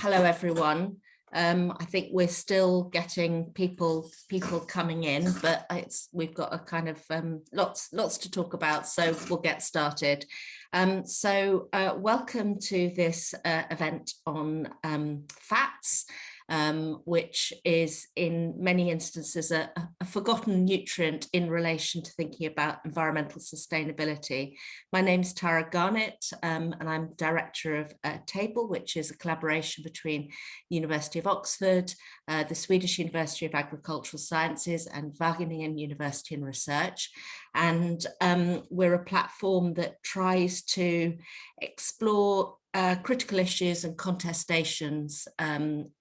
hello everyone. I think we're still getting people coming in, but we've got a kind of lots to talk about, so we'll get started. Welcome to this event on fats, which is in many instances a forgotten nutrient in relation to thinking about environmental sustainability. My name is Tara Garnett, and I'm director of Table, which is a collaboration between University of Oxford, the Swedish University of Agricultural Sciences, and Wageningen University in Research. And we're a platform that tries to explore critical issues and contestations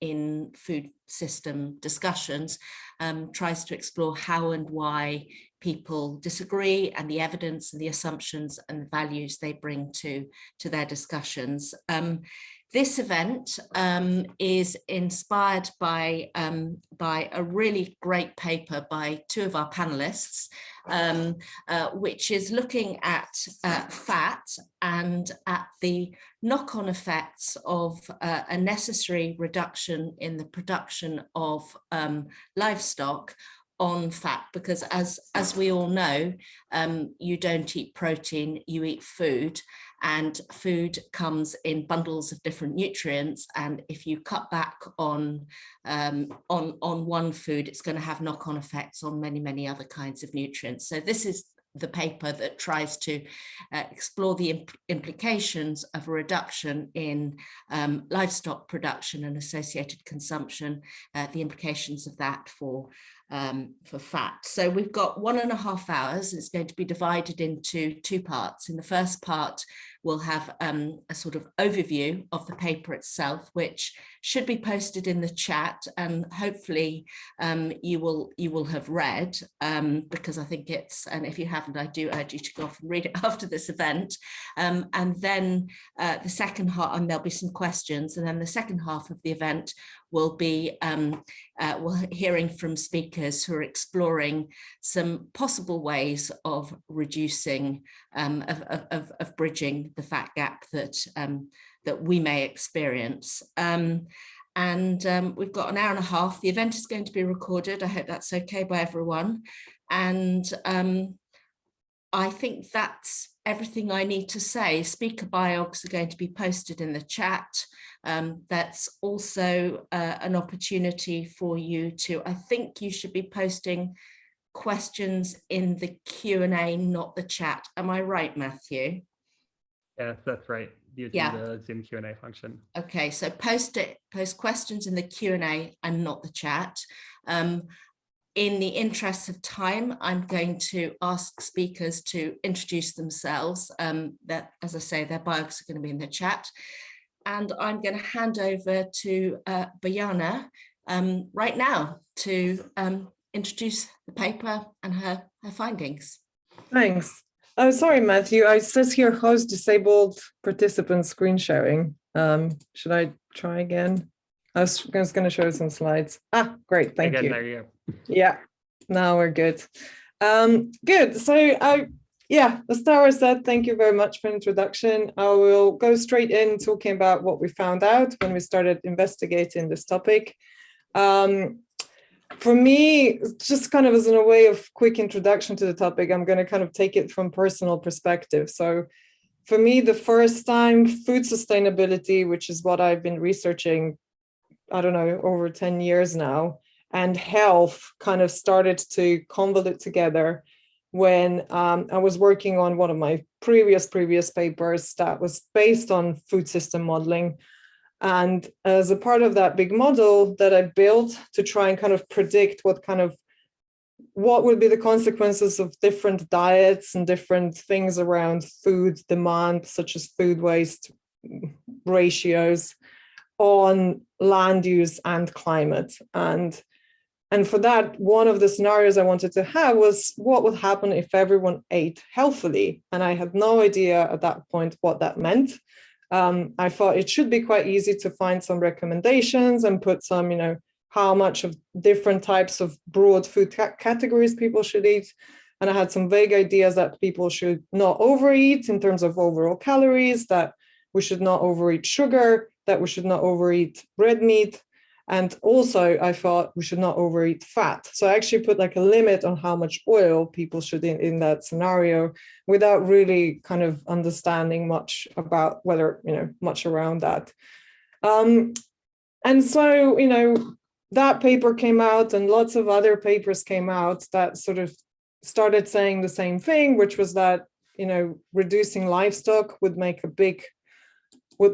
in food system discussions, tries to explore how and why people disagree and the evidence and the assumptions and the values they bring to their discussions. This event is inspired by a really great paper by two of our panelists, which is looking at fat and at the knock-on effects of a necessary reduction in the production of livestock on fat, because as we all know, you don't eat protein, you eat food, and food comes in bundles of different nutrients, and if you cut back on one food, it's going to have knock-on effects on many other kinds of nutrients. So this is the paper that tries to explore the implications of a reduction in livestock production and associated consumption, the implications of that for fat. So we've got 1.5 hours. It's going to be divided into two parts. In the first part, we'll have a sort of overview of the paper itself, which should be posted in the chat, and hopefully you will have read, because I think and if you haven't, I do urge you to go off and read it after this event. And then the second half, and there'll be some questions, and then the second half of the event will be hearing from speakers who are exploring some possible ways of reducing, of bridging the fat gap that we may experience. And we've got 1.5 hours. The event is going to be recorded. I hope that's okay by everyone. And I think that's everything I need to say. Speaker biogs are going to be posted in the chat. That's also an opportunity for you to, I think you should be posting questions in the Q&A, not the chat. Am I right, Matthew? Yes, that's right. Using the Zoom Q&A function. Okay, so post questions in the Q&A and not the chat. In the interest of time, I'm going to ask speakers to introduce themselves. That, as I say, their bios are going to be in the chat. And I'm going to hand over to Bojana right now to introduce the paper and her findings. Thanks. Oh, sorry, Matthew. It says here host disabled participant screen sharing. Should I try again? I was going to show some slides. Ah, great. Thank you. There you go. Yeah, now we're good. Good. So as Tara said, thank you very much for the introduction. I will go straight in talking about what we found out when we started investigating this topic. For me, just kind of as in a way of quick introduction to the topic, I'm going to kind of take it from personal perspective. So for me, the first time food sustainability, which is what I've been researching, I don't know, over 10 years now, and health kind of started to convolute together when I was working on one of my previous papers that was based on food system modeling. And as a part of that big model that I built to try and kind of predict what would be the consequences of different diets and different things around food demand, such as food waste ratios, on land use and climate. And for that, one of the scenarios I wanted to have was what would happen if everyone ate healthily. And I had no idea at that point what that meant. I thought it should be quite easy to find some recommendations and put some, how much of different types of broad food categories people should eat. And I had some vague ideas that people should not overeat in terms of overall calories, that we should not overeat sugar, that we should not overeat red meat. And also I thought we should not overeat fat. So I actually put like a limit on how much oil people should eat in that scenario, without really kind of understanding much about whether, much around that. And so, that paper came out, and lots of other papers came out that sort of started saying the same thing, which was that, reducing livestock would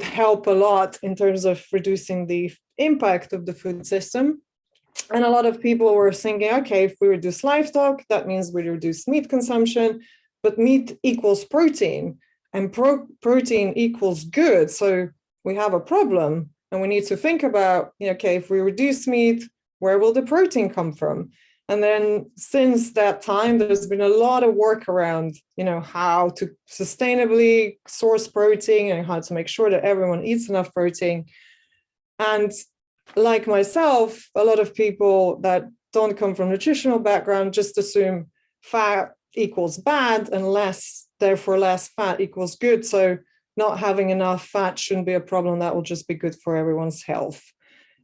help a lot in terms of reducing the impact of the food system. And a lot of people were thinking, okay, if we reduce livestock, that means we reduce meat consumption, but meat equals protein, and protein equals good. So we have a problem, and we need to think about, okay, if we reduce meat, where will the protein come from? And then since that time, there's been a lot of work around, how to sustainably source protein and how to make sure that everyone eats enough protein. And like myself, a lot of people that don't come from nutritional background just assume fat equals bad, and therefore less fat equals good. So not having enough fat shouldn't be a problem. That will just be good for everyone's health.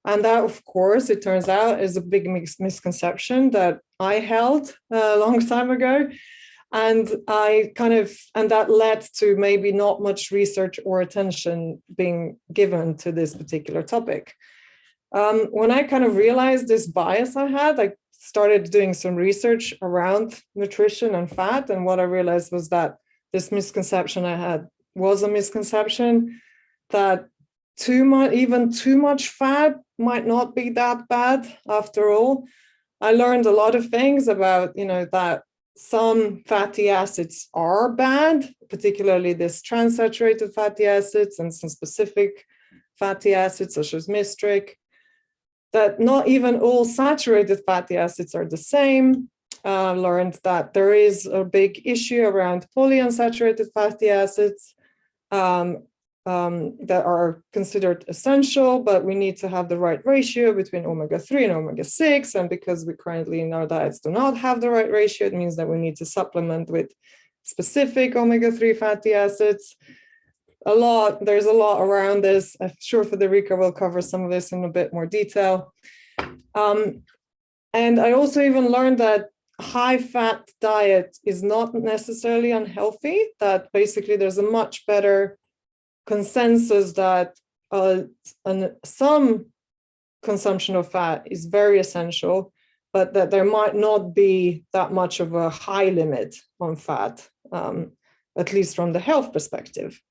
And that, of course, it turns out, is a big misconception that I held a long time ago. And that led to maybe not much research or attention being given to this particular topic. When I kind of realized this bias I had, I started doing some research around nutrition and fat. And what I realized was that this misconception I had was a misconception, that too much fat might not be that bad after all. I learned a lot of things about, that some fatty acids are bad, particularly this trans-saturated fatty acids and some specific fatty acids such as mystric, that not even all saturated fatty acids are the same. Learned that there is a big issue around polyunsaturated fatty acids, that are considered essential, but we need to have the right ratio between omega-3 and omega-6. And because we currently in our diets do not have the right ratio, it means that we need to supplement with specific omega-3 fatty acids. There's a lot around this. I'm sure Federica will cover some of this in a bit more detail. And I also even learned that high-fat diet is not necessarily unhealthy, that basically there's a much better consensus that some consumption of fat is very essential, but that there might not be that much of a high limit on fat, at least from the health perspective.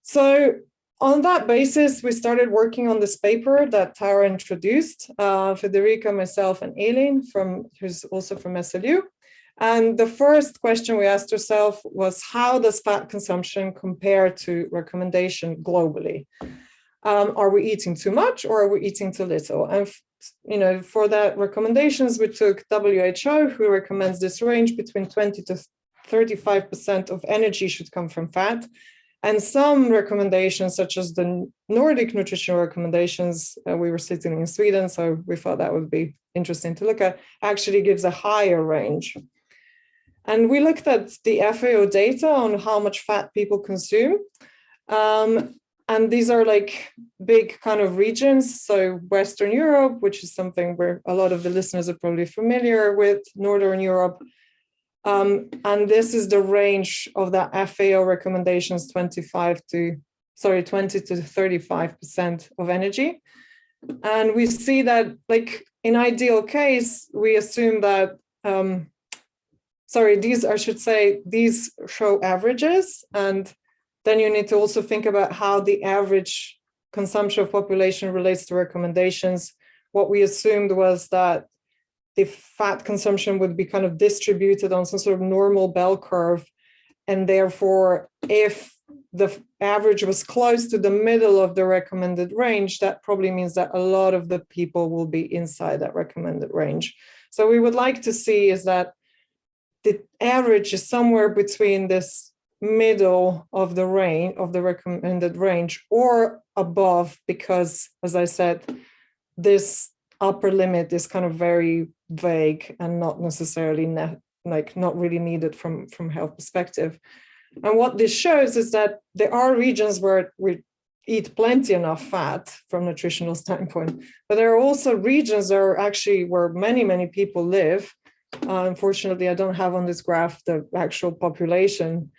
So on that basis, we started working on this paper that Tara introduced, Federica, myself, and Eileen, who's also from SLU. And the first question we asked ourselves was, how does fat consumption compare to recommendation globally? Are we eating too much, or are we eating too little? And for that recommendations, we took WHO, who recommends this range between 20 to 35% of energy should come from fat. And some recommendations, such as the Nordic nutritional recommendations, we were sitting in Sweden, so we thought that would be interesting to look at, actually gives a higher range. And we looked at the FAO data on how much fat people consume. And these are like big kind of regions. So Western Europe, which is something where a lot of the listeners are probably familiar with, Northern Europe. And this is the range of the FAO recommendations, 20 to 35% of energy. And we see that, like, in ideal case, we assume that, these show averages. And then you need to also think about how the average consumption of population relates to recommendations. What we assumed was that the fat consumption would be kind of distributed on some sort of normal bell curve. And therefore, if the average was close to the middle of the recommended range, that probably means that a lot of the people will be inside that recommended range. So we would like to see is that the average is somewhere between this middle of the range, of the recommended range, or above, because, as I said, this upper limit is kind of very vague and not necessarily not really needed from health perspective. And what this shows is that there are regions where we eat plenty enough fat from nutritional standpoint. But there are also regions that are actually where many, many people live. Unfortunately, I don't have on this graph the actual population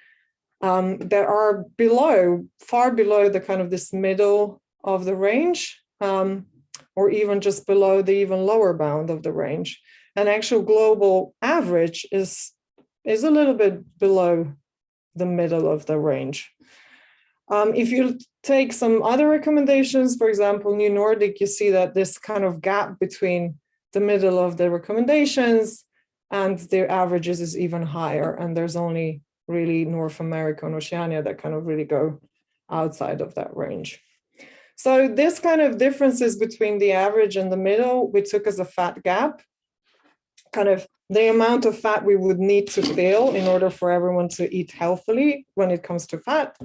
that are below, far below the kind of this middle of the range, or even just below the even lower bound of the range. And actual global average is a little bit below the middle of the range. If you take some other recommendations, for example, New Nordic, you see that this kind of gap between the middle of the recommendations and the averages is even higher. And there's only really North America and Oceania that kind of really go outside of that range. So this kind of differences between the average and the middle, we took as a fat gap, kind of the amount of fat we would need to fill in order for everyone to eat healthily when it comes to fat.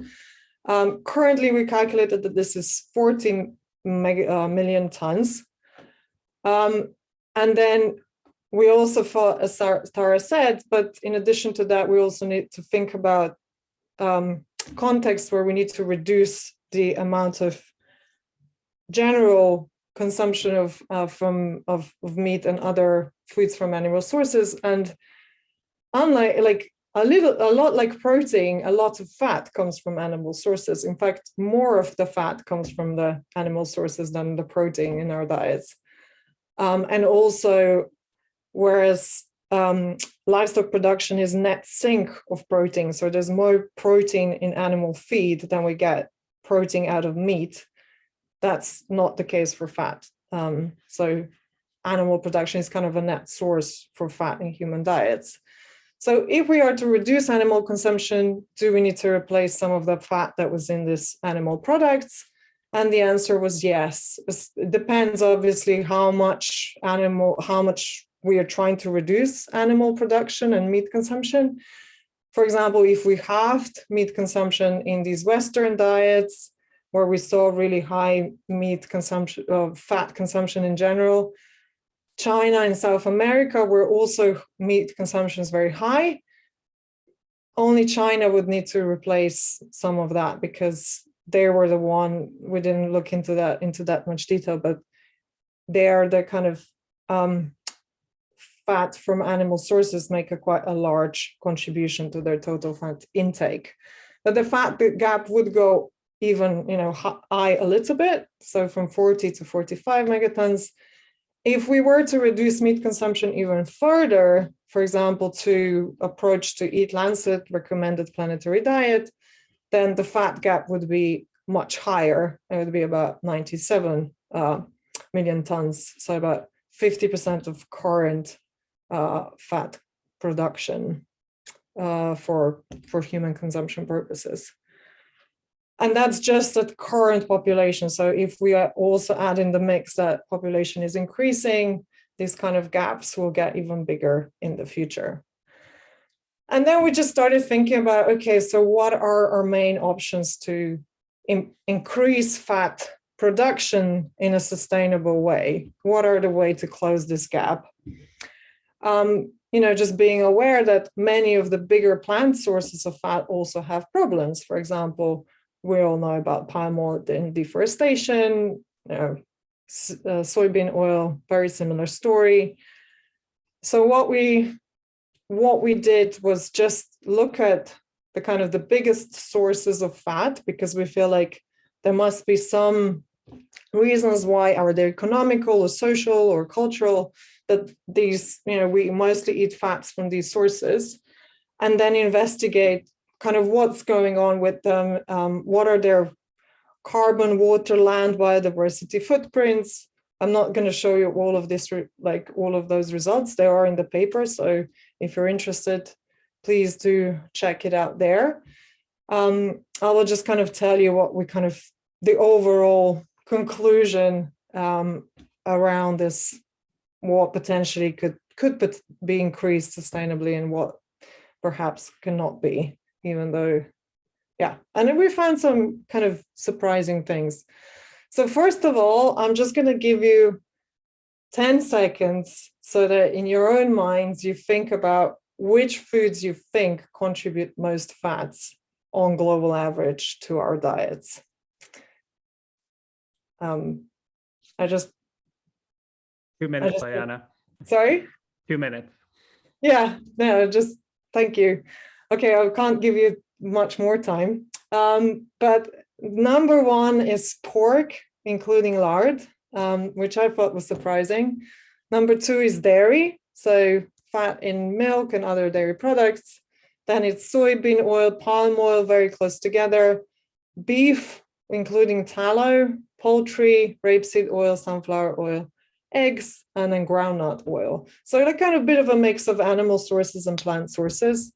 Currently, we calculated that this is 14 million tons. And then we also thought, as Tara said, but in addition to that, we also need to think about contexts where we need to reduce the amount of general consumption of meat and other foods from animal sources. And unlike a lot like protein, a lot of fat comes from animal sources. In fact, more of the fat comes from the animal sources than the protein in our diets. And also, whereas livestock production is net sink of protein, so there's more protein in animal feed than we get protein out of meat. That's not the case for fat. So animal production is kind of a net source for fat in human diets. So if we are to reduce animal consumption, do we need to replace some of the fat that was in these animal products? And the answer was yes. It depends, obviously, how much we are trying to reduce animal production and meat consumption. For example, if we halved meat consumption in these Western diets, where we saw really high meat consumption, fat consumption in general, China and South America, where also meat consumption is very high, only China would need to replace some of that because they were the one, we didn't look into that much detail, but they are the kind of fat from animal sources make quite a large contribution to their total fat intake. But the fat gap would go even high a little bit, so from 40 to 45 megatons. If we were to reduce meat consumption even further, for example, to approach to Eat Lancet recommended planetary diet, then the fat gap would be much higher. It would be about 97 million tons, so about 50% of current fat production for human consumption purposes. And that's just at current population. So if we are also add in the mix that population is increasing, these kind of gaps will get even bigger in the future. And then we just started thinking about, okay, so what are our main options to increase fat production in a sustainable way? What are the ways to close this gap? Just being aware that many of the bigger plant sources of fat also have problems. For example, we all know about palm oil and deforestation, soybean oil, very similar story. So what we did was just look at the kind of the biggest sources of fat, because we feel like there must be some reasons why, are they economical or social or cultural, that these, we mostly eat fats from these sources, and then investigate kind of what's going on with them, what are their carbon, water, land biodiversity footprints. I'm not going to show you all of this, like all of those results. They are in the paper, so if you're interested, please do check it out there. I will just kind of tell you what we kind of, the overall conclusion around this, what potentially could be increased sustainably and what perhaps cannot be, even though, yeah. And then we found some kind of surprising things. So first of all, I'm just going to give you 10 seconds so that in your own minds, you think about which foods you think contribute most fats on global average to our diets. I just 2 minutes, Diana. Sorry? 2 minutes. Yeah, no, just thank you. Okay, I can't give you much more time. But number one is pork, including lard, which I thought was surprising. Number two is dairy, so fat in milk and other dairy products. Then it's soybean oil, palm oil, very close together. Beef, including tallow, poultry, rapeseed oil, sunflower oil, eggs, and then groundnut oil. So a kind of bit of a mix of animal sources and plant sources.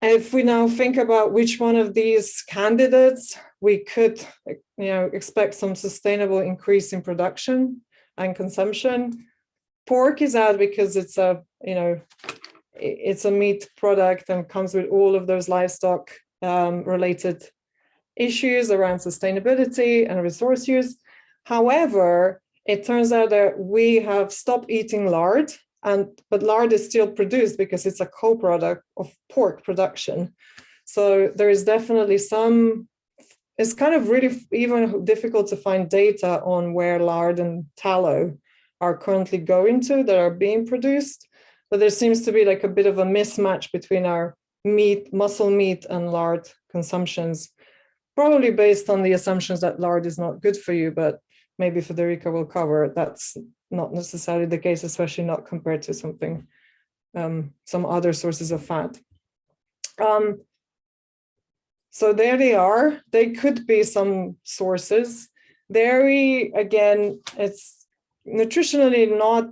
If we now think about which one of these candidates we could, expect some sustainable increase in production and consumption, pork is out because it's a meat product and comes with all of those livestock related issues around sustainability and resource use. However, it turns out that we have stopped eating lard, but lard is still produced because it's a co-product of pork production. So there is definitely it's kind of really even difficult to find data on where lard and tallow are currently going to that are being produced. But there seems to be like a bit of a mismatch between our muscle meat and lard consumptions, probably based on the assumptions that lard is not good for you, but maybe Federica will cover, that's not necessarily the case, especially not compared to something, some other sources of fat. So there they are. They could be some sources. Dairy, again, it's nutritionally not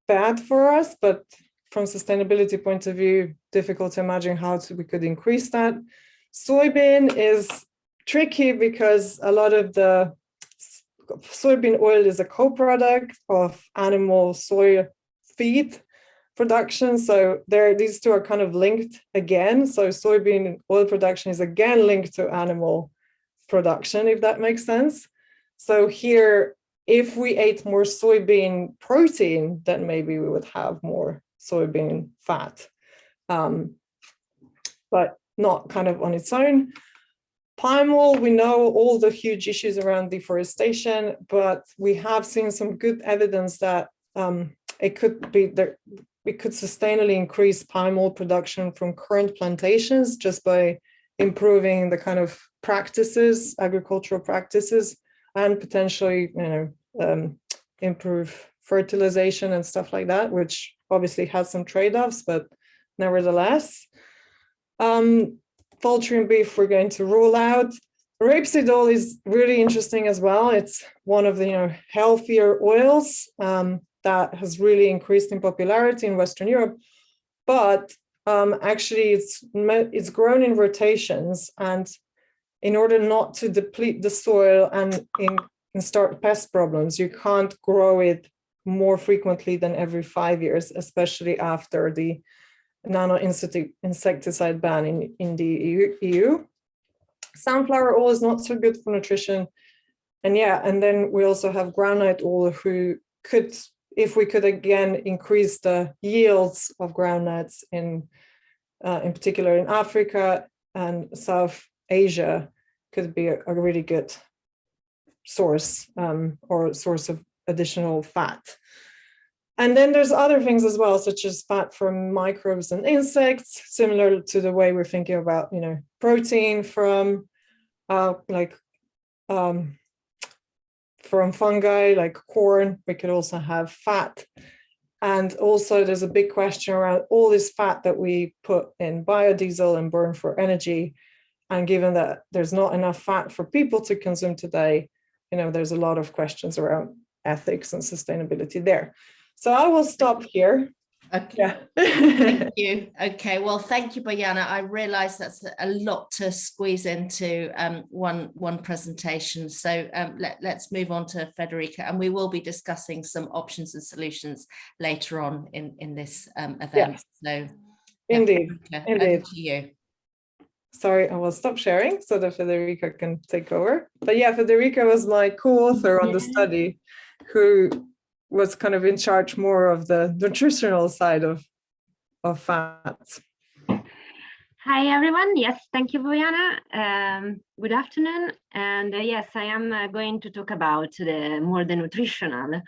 bad for us, but from sustainability point of view, difficult to imagine how we could increase that. Soybean is tricky because a lot of the soybean oil is a co-product of animal soy feed production. So these two are kind of linked again. So soybean oil production is again linked to animal production, if that makes sense. So here, if we ate more soybean protein, then maybe we would have more soybean fat, but not kind of on its own. Palm oil, we know all the huge issues around deforestation, but we have seen some good evidence that it could be that we could sustainably increase palm oil production from current plantations just by improving the kind of practices, agricultural practices, and potentially, improve fertilization and stuff like that, which obviously has some trade-offs, but nevertheless. Poultry and beef we're going to rule out. Rapeseed oil is really interesting as well. It's one of the healthier oils that has really increased in popularity in Western Europe, but actually it's grown in rotations, and in order not to deplete the soil and start pest problems, you can't grow it more frequently than every 5 years, especially after the nano-insecticide ban in the EU. Sunflower oil is not so good for nutrition. And then we also have groundnut oil, who could, if we could again increase the yields of groundnuts in particular in Africa and South Asia, could be a really good source or source of additional fat. And then there's other things as well, such as fat from microbes and insects, similar to the way we're thinking about, protein from fungi like corn. We could also have fat. And also there's a big question around all this fat that we put in biodiesel and burn for energy. And given that there's not enough fat for people to consume today, there's a lot of questions around ethics and sustainability there. So I will stop here. Okay. Yeah. Thank you. Okay. Well, thank you, Bojana. I realize that's a lot to squeeze into one presentation. So let's move on to Federica, and we will be discussing some options and solutions later on in this event. Yeah. So indeed, Federica, indeed. over to you. Sorry, I will stop sharing so that Federica can take over. But yeah, Federica was my co-author on the study, who was kind of in charge more of the nutritional side of fats. Hi, everyone. Yes, thank you, Viviana. Good afternoon. And yes, I am going to talk about the nutritional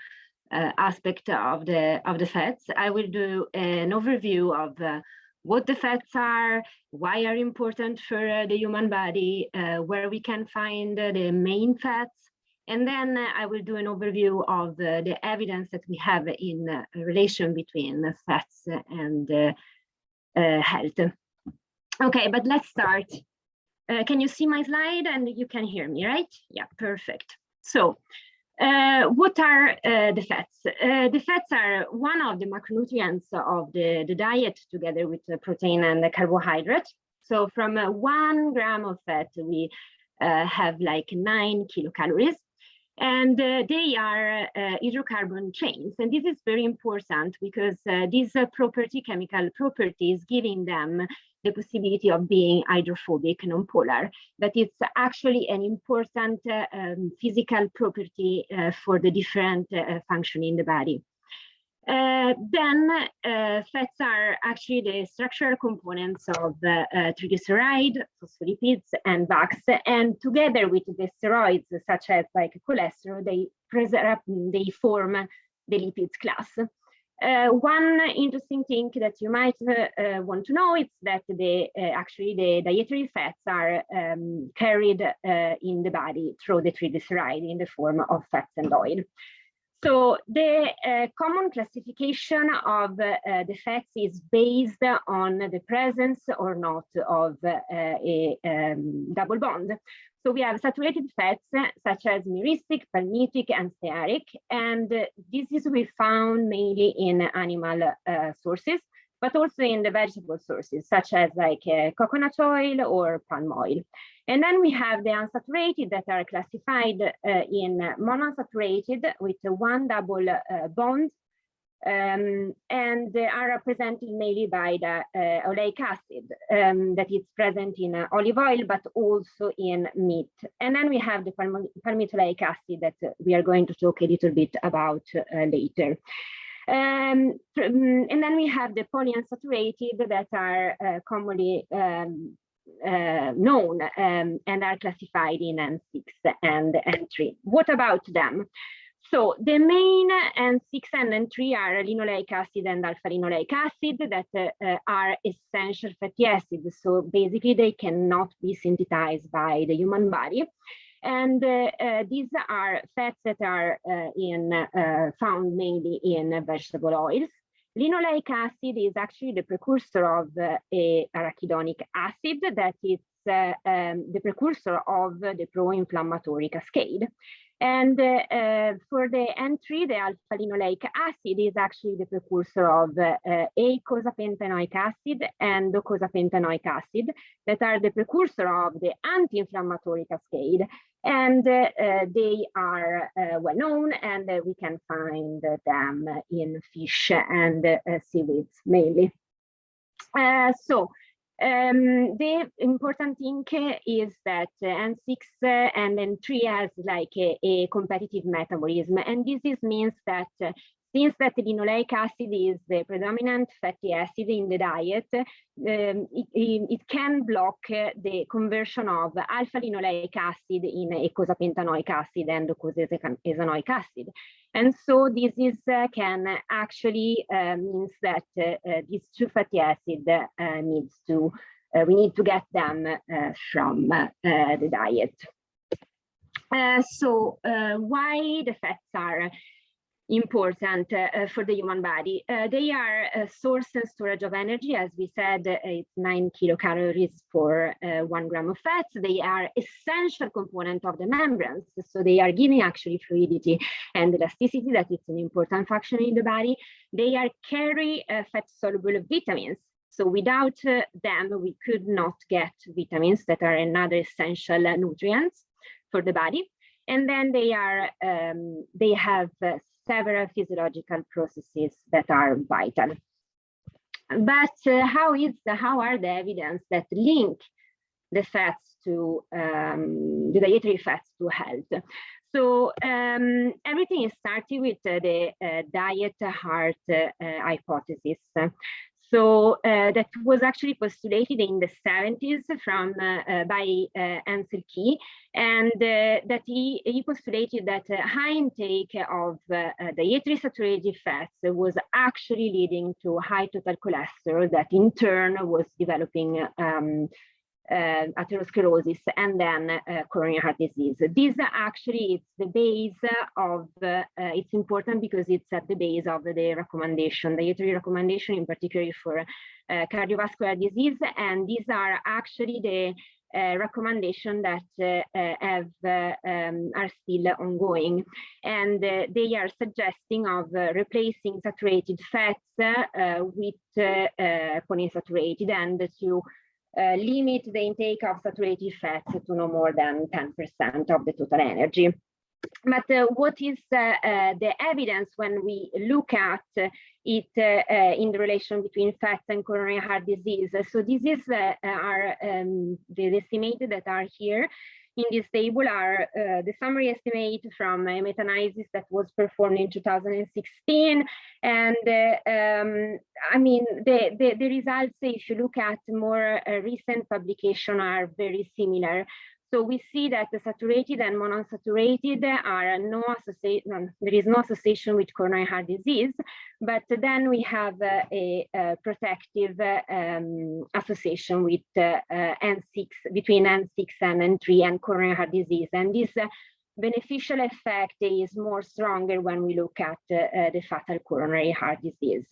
aspect of the fats. I will do an overview of what the fats are, why are important for the human body, where we can find the main fats, and then I will do an overview of the evidence that we have in relation between fats and health. Okay, but let's start. Can you see my slide and you can hear me, right? Yeah, perfect. So what are the fats? The fats are one of the macronutrients of the diet together with the protein and the carbohydrate. So from 1 gram of fat, we have like 9 kilocalories. And they are hydrocarbon chains. And this is very important because these chemical properties, giving them the possibility of being hydrophobic, non-polar, but it's actually an important physical property for the different function in the body. Then fats are actually the structural components of triglyceride, phospholipids, and VAX, and together with the steroids, such as like cholesterol, they form the lipids class. One interesting thing that you might want to know is that actually the dietary fats are carried in the body through the triglyceride in the form of fats and oil. So the common classification of the fats is based on the presence or not of a double bond. So we have saturated fats such as myristic, palmitic, and stearic, and this is we found mainly in animal sources, but also in the vegetable sources such as like coconut oil or palm oil. And then we have the unsaturated that are classified in monounsaturated with one double bond, and they are represented mainly by the oleic acid that is present in olive oil, but also in meat. And then we have the palmitoleic acid that we are going to talk a little bit about later. And then we have the polyunsaturated that are commonly known and are classified in N6 and N3. What about them? So the main N6 and N3 are linoleic acid and alpha-linoleic acid that are essential fatty acids. So basically they cannot be synthesized by the human body. And these are fats that are found mainly in vegetable oils. Linoleic acid is actually the precursor of arachidonic acid that is the precursor of the pro-inflammatory cascade. And for the N3, the alpha-linoleic acid is actually the precursor of eicosapentaenoic acid and docosapentaenoic acid that are the precursor of the anti-inflammatory cascade. And they are well known, and we can find them in fish and seaweeds mainly. The important thing is that N6 and N3 has like a competitive metabolism, and this means that since that linoleic acid is the predominant fatty acid in the diet, it can block the conversion of alpha-linoleic acid in eicosapentaenoic acid and docosahexaenoic acid. And so this is, can actually means that these two fatty acids we need to get them from the diet. Why the fats are important for the human body? They are a source and storage of energy. As we said, it's 9 kilocalories for 1 gram of fat. They are essential component of the membranes. So they are giving actually fluidity and elasticity, that is an important function in the body. They are carry fat-soluble vitamins. So without them, we could not get vitamins that are another essential nutrients for the body. And then they have several physiological processes that are vital. But how are the evidence that link the fats to the dietary fats to health? So everything is starting with the diet heart hypothesis. So that was actually postulated in the 70s by Ansel Key, and that he postulated that high intake of dietary saturated fats was actually leading to high total cholesterol that in turn was developing atherosclerosis and then coronary heart disease. This actually is the base of, it's important because it's at the base of the recommendation, dietary recommendation, in particular for cardiovascular disease. And these are actually the recommendation that are still ongoing. And they are suggesting of replacing saturated fats with polyunsaturated, and to limit the intake of saturated fats to no more than 10% of the total energy. But what is the evidence when we look at it in the relation between fats and coronary heart disease? So this is the estimated that are here in this table are the summary estimate from a meta-analysis that was performed in 2016. And I mean, the results, if you look at more recent publication, are very similar. So we see that the saturated and monounsaturated are no association, there is no association with coronary heart disease, but then we have a protective association with N6, between N6 and N3 and coronary heart disease. And this beneficial effect is more stronger when we look at the fatal coronary heart disease.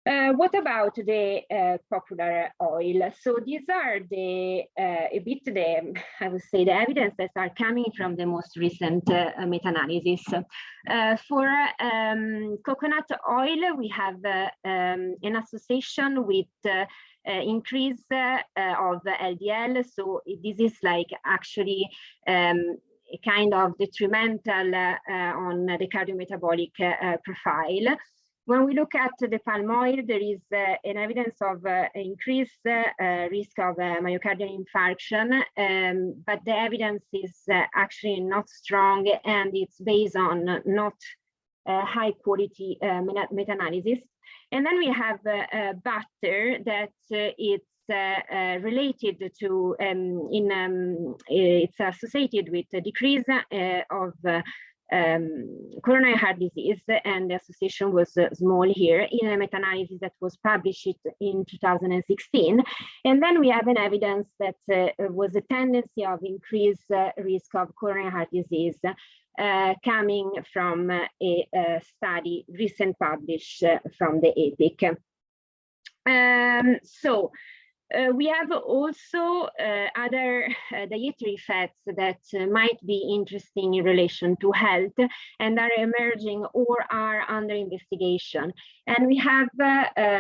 What about the popular oil? So these are the I would say, the evidence that are coming from the most recent meta-analysis. For coconut oil, we have an association with increase of LDL. So this is like actually a kind of detrimental on the cardiometabolic profile. When we look at the palm oil, there is an evidence of increased risk of myocardial infarction, but the evidence is actually not strong, and it's based on not high quality meta-analysis. And then we have butter that it's related to, it's associated with a decrease of coronary heart disease, and the association was small here in a meta-analysis that was published in 2016. And then we have an evidence that was a tendency of increased risk of coronary heart disease coming from a study recent published from the EPIC. We have also other dietary fats that might be interesting in relation to health and are emerging or are under investigation. And we have,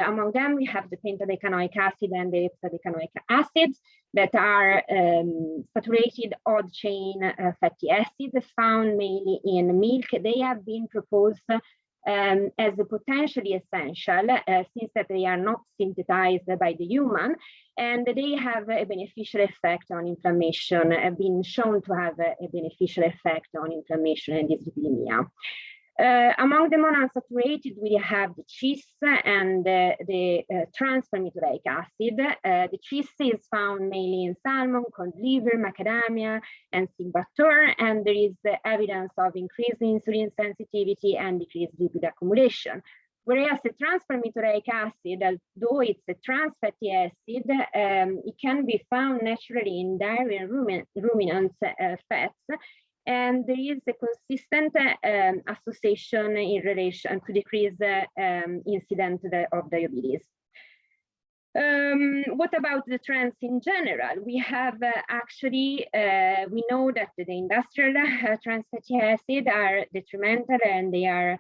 among them, we have the pentadecanoic acid and the heptadecanoic acid that are saturated odd chain fatty acids found mainly in milk. They have been proposed as potentially essential since that they are not synthesized by the human, and they have a beneficial effect on inflammation, have been shown to have a beneficial effect on inflammation and dyslipidemia. Among the monounsaturated, we have the cheese and the trans-palmitoleic acid. The cheese is found mainly in salmon, cod liver, macadamia, and sea butter, and there is evidence of increased insulin sensitivity and decreased lipid accumulation. Whereas the trans-palmitoleic acid, although it's a trans fatty acid, it can be found naturally in dairy and ruminant fats. And there is a consistent association in relation to decrease incidence of diabetes. What about the trends in general? We have actually, we know that the industrial trans fatty acids are detrimental, and they are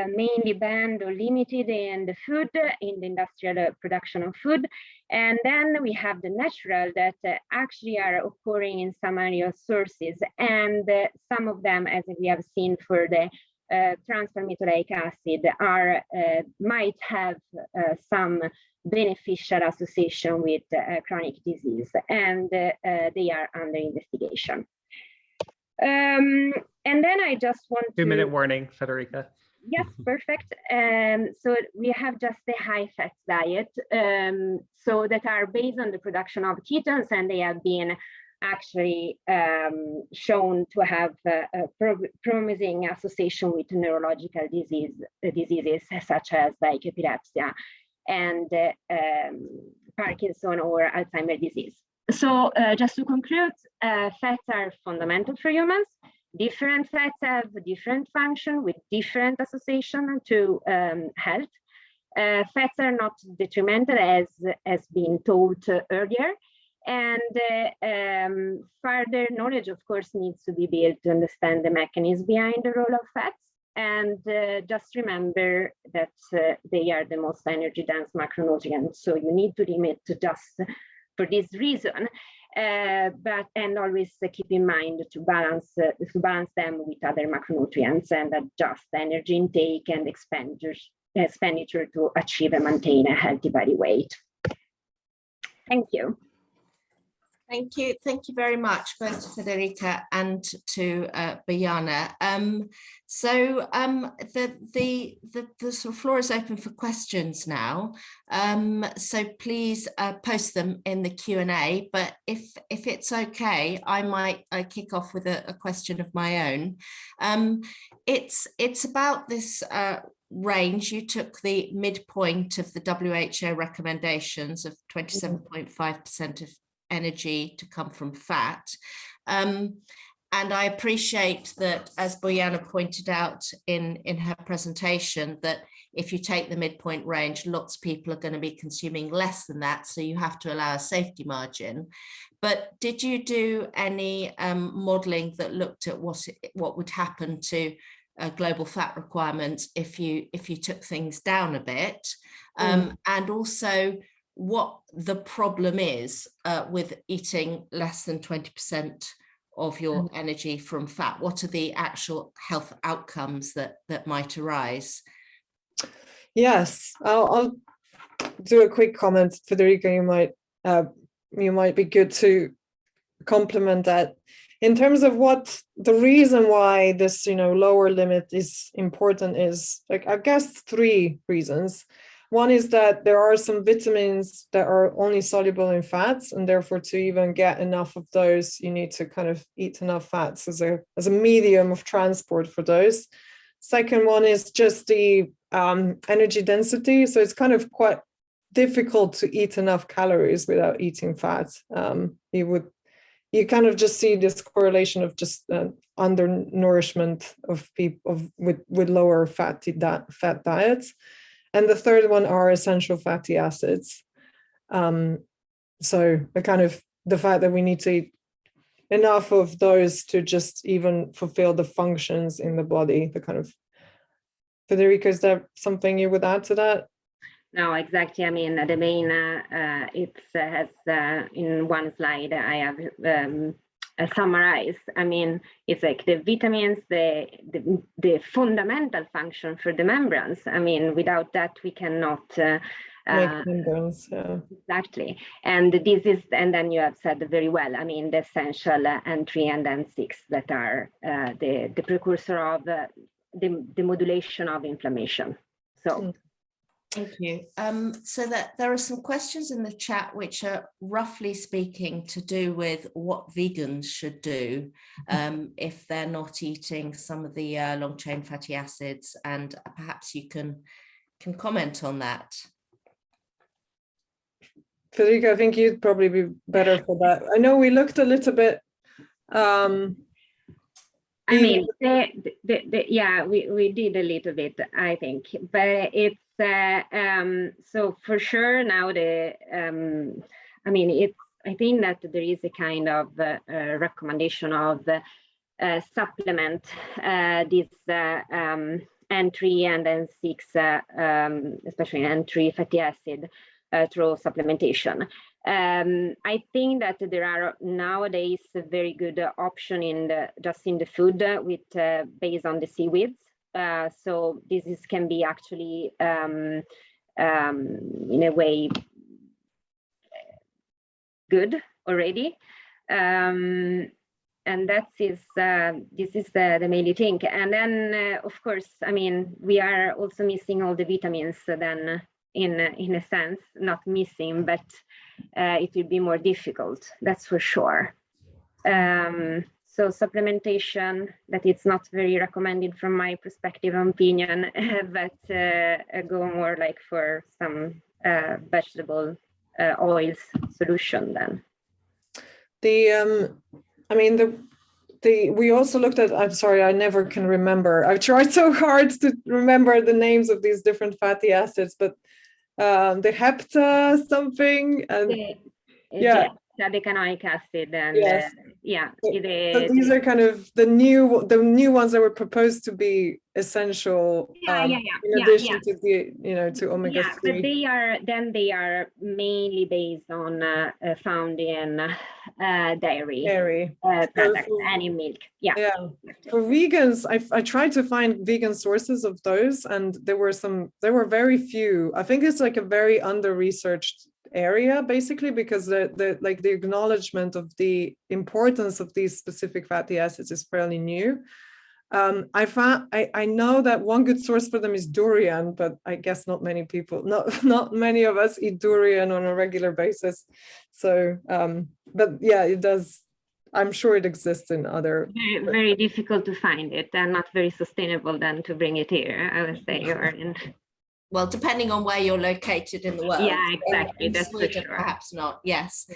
mainly banned or limited in the food, in the industrial production of food. And then we have the natural that actually are occurring in some area sources, and some of them, as we have seen for the trans-palmitoleic acid, are might have some beneficial association with chronic disease, and they are under investigation. And then I just want 2-minute warning, Federica. Yes, perfect. So we have just the high fat diet, so that are based on the production of ketones, and they have been actually shown to have a promising association with neurological diseases such as like epilepsy and Parkinson or Alzheimer's disease. So just to conclude, fats are fundamental for humans. Different fats have different function with different association to health. Fats are not detrimental as been told earlier. And further knowledge, of course, needs to be built to understand the mechanism behind the role of fats. And just remember that they are the most energy dense macronutrients. So you need to limit just for this reason. And always keep in mind to balance them with other macronutrients and adjust energy intake and expenditure to achieve and maintain a healthy body weight. Thank you. Thank you very much, both to Federica and to Bojana. So the sort of floor is open for questions now. So please post them in the Q&A. But if it's okay, I might kick off with a question of my own. It's about this range. You took the midpoint of the WHO recommendations of 27.5% of energy to come from fat. And I appreciate that, as Bojana pointed out in her presentation, that if you take the midpoint range, lots of people are going to be consuming less than that, so you have to allow a safety margin. But did you do any modeling that looked at what would happen to global fat requirements if you took things down a bit? And also what the problem is with eating less than 20% of your energy from fat? What are the actual health outcomes that might arise? Yes, I'll do a quick comment. Federica, you might be good to complement that. In terms of what the reason why this lower limit is important is, like, I guess 3 reasons. One is that there are some vitamins that are only soluble in fats, and therefore to even get enough of those, you need to kind of eat enough fats as a medium of transport for those. Second one is just the energy density. So it's kind of quite difficult to eat enough calories without eating fat. You kind of just see this correlation of just undernourishment of people with lower fat diets. And the third one are essential fatty acids. So the fact that we need to eat enough of those to just even fulfill the functions in the body. Federica, is there something you would add to that? No, exactly. I mean, the main, it has in one slide, I have summarized. I mean, it's like the vitamins, the fundamental function for the membranes. I mean, without that, we cannot make membranes. Yeah. Exactly. And then you have said very well. I mean, the essential N3 and N6 that are the precursor of the modulation of inflammation. So. Thank you. So that there are some questions in the chat which are roughly speaking to do with what vegans should do if they're not eating some of the long chain fatty acids, and perhaps you can comment on that. Federica, I think you'd probably be better for that. I know we looked a little bit. I mean, yeah, we did a little bit, I think, but it's so for sure now I mean, I think that there is a kind of recommendation of supplement this N3 and N6, especially N3 fatty acid through supplementation. I think that there are nowadays a very good option in the food with based on the seaweeds. So this can be actually in a way good already. that is this is the main thing. And then of course, I mean, we are also missing all the vitamins. Then in a sense, not missing, but it will be more difficult. That's for sure. So supplementation, that it's not very recommended from my perspective and opinion, but go more like for some vegetable oils solution then. We also looked at, I'm sorry, I never can remember. I've tried so hard to remember the names of these different fatty acids, but the hepta something, and the decanoic acid, and yes. So these are kind of the new ones that were proposed to be essential in addition to the to omega-3. But they are mainly based on found in dairy products, animal milk. For vegans, I tried to find vegan sources of those, and there were very few. I think it's like a very under-researched area, basically, because the acknowledgement of the importance of these specific fatty acids is fairly new. I know that one good source for them is durian, but I guess not many many of us eat durian on a regular basis. So, but yeah, it does. I'm sure it exists in other. Very, very difficult to find it, and not very sustainable then to bring it here, I would say, or in. Well, depending on where you're located in the world. Yeah, exactly. That's Sweden, for sure. Perhaps not. Yes.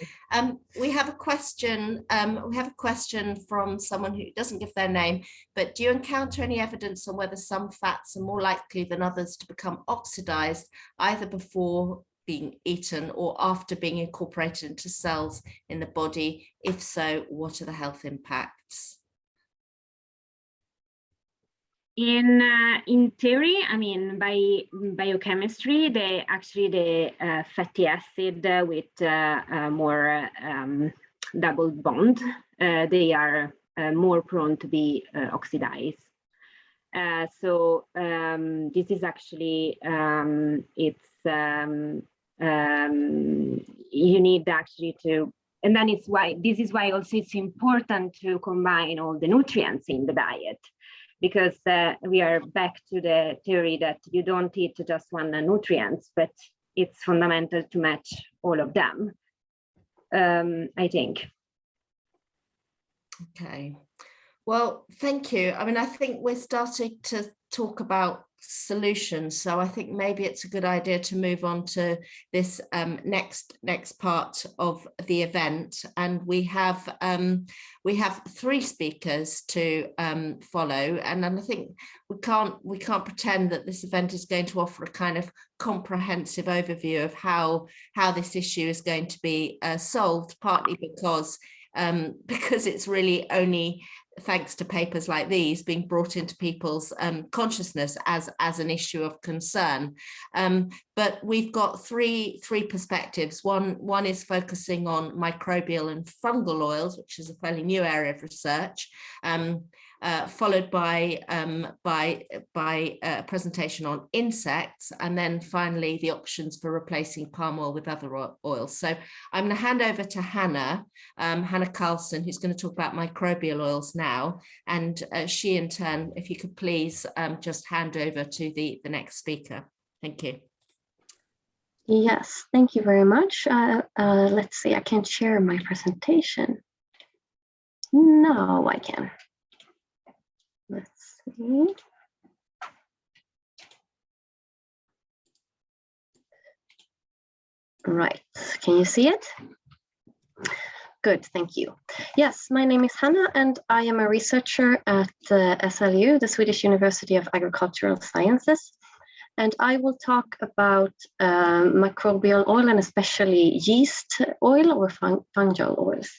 We have a question. We have a question from someone who doesn't give their name. But do you encounter any evidence on whether some fats are more likely than others to become oxidized, either before being eaten or after being incorporated into cells in the body? If so, what are the health impacts? In theory, I mean, by biochemistry, the fatty acid with more double bond, they are more prone to be oxidized. So this is actually you need actually to, and then this is why also it's important to combine all the nutrients in the diet. Because we are back to the theory that you don't eat just one nutrient, but it's fundamental to match all of them, I think. Okay. Well, thank you. I mean, I think we're starting to talk about solutions, so I think maybe it's a good idea to move on to this next part of the event, and we have 3 speakers to follow, and I think we can't pretend that this event is going to offer a kind of comprehensive overview of how this issue is going to be solved, partly because it's really only thanks to papers like these being brought into people's consciousness as an issue of concern. But we've got three perspectives. One is focusing on microbial and fungal oils, which is a fairly new area of research, followed by a presentation on insects, and then finally the options for replacing palm oil with other oils. So I'm going to hand over to Hannah Carlson, who's going to talk about microbial oils now, and she in turn, if you could please just hand over to the next speaker. Thank you. Yes, thank you very much. Let's see, I can share my presentation. No, I can. Let's see. Right, can you see it? Good, thank you. Yes, my name is Hannah, and I am a researcher at SLU, the Swedish University of Agricultural Sciences. And I will talk about microbial oil, and especially yeast oil or fungal oils.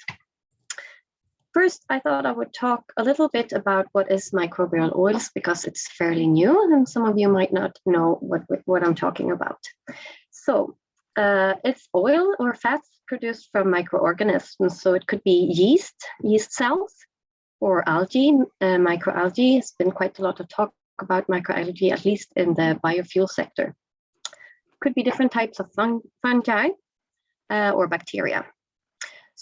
First, I thought I would talk a little bit about what is microbial oils, because it's fairly new and some of you might not know what I'm talking about. So it's oil or fats produced from microorganisms. So it could be yeast cells, or algae, microalgae. It's been quite a lot of talk about microalgae, at least in the biofuel sector. Could be different types of fungi or bacteria.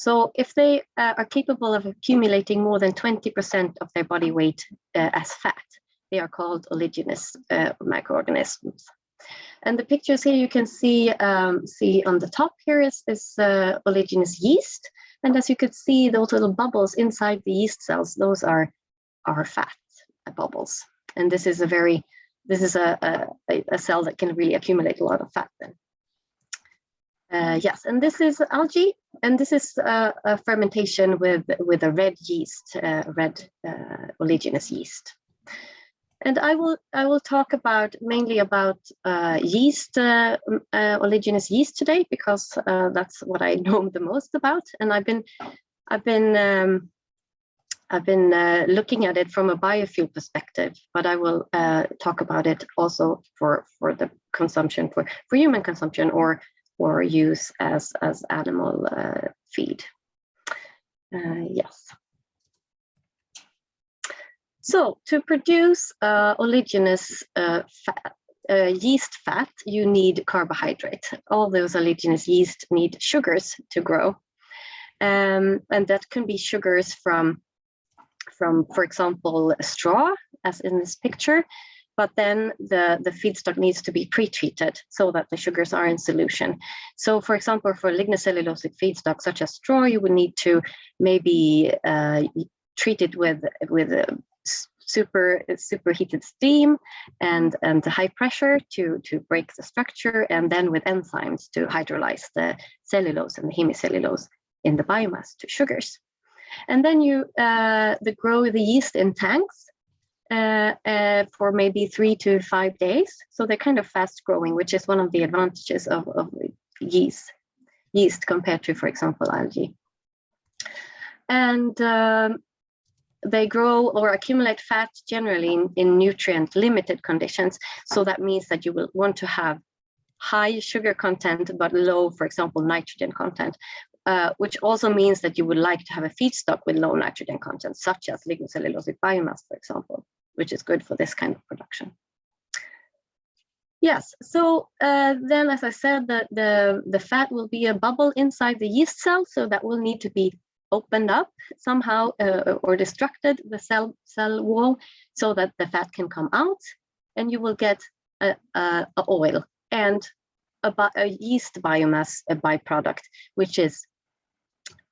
So if they are capable of accumulating more than 20% of their body weight as fat, they are called oleaginous microorganisms. And the pictures here you can see on the top here is oleaginous yeast. And as you could see, those little bubbles inside the yeast cells, those are fat bubbles. And this is a cell that can really accumulate a lot of fat then. Yes, and this is algae, and this is a fermentation with a red yeast, red oleaginous yeast. And I will talk mainly about yeast, oleaginous yeast today, because that's what I know the most about. And I've been looking at it from a biofuel perspective, but I will talk about it also for the consumption, for human consumption or use as animal feed. Yes. So to produce oleaginous yeast fat, you need carbohydrate. All those oleaginous yeast need sugars to grow. And that can be sugars from, for example, straw, as in this picture, but then the feedstock needs to be pre-treated so that the sugars are in solution. So for example, for lignocellulosic feedstock, such as straw, you would need to maybe treat it with superheated steam and high pressure to break the structure, and then with enzymes to hydrolyze the cellulose and the hemicellulose in the biomass to sugars. And then you grow the yeast in tanks for maybe 3 to 5 days. So they're kind of fast growing, which is one of the advantages of yeast compared to, for example, algae. And they grow or accumulate fat generally in nutrient limited conditions. So that means that you will want to have high sugar content, but low, for example, nitrogen content, which also means that you would like to have a feedstock with low nitrogen content, such as lignocellulosic biomass, for example, which is good for this kind of production. Yes, so then, as I said, the fat will be a bubble inside the yeast cell, so that will need to be opened up somehow or destructed the cell wall so that the fat can come out, and you will get a oil and a yeast biomass, a byproduct, which is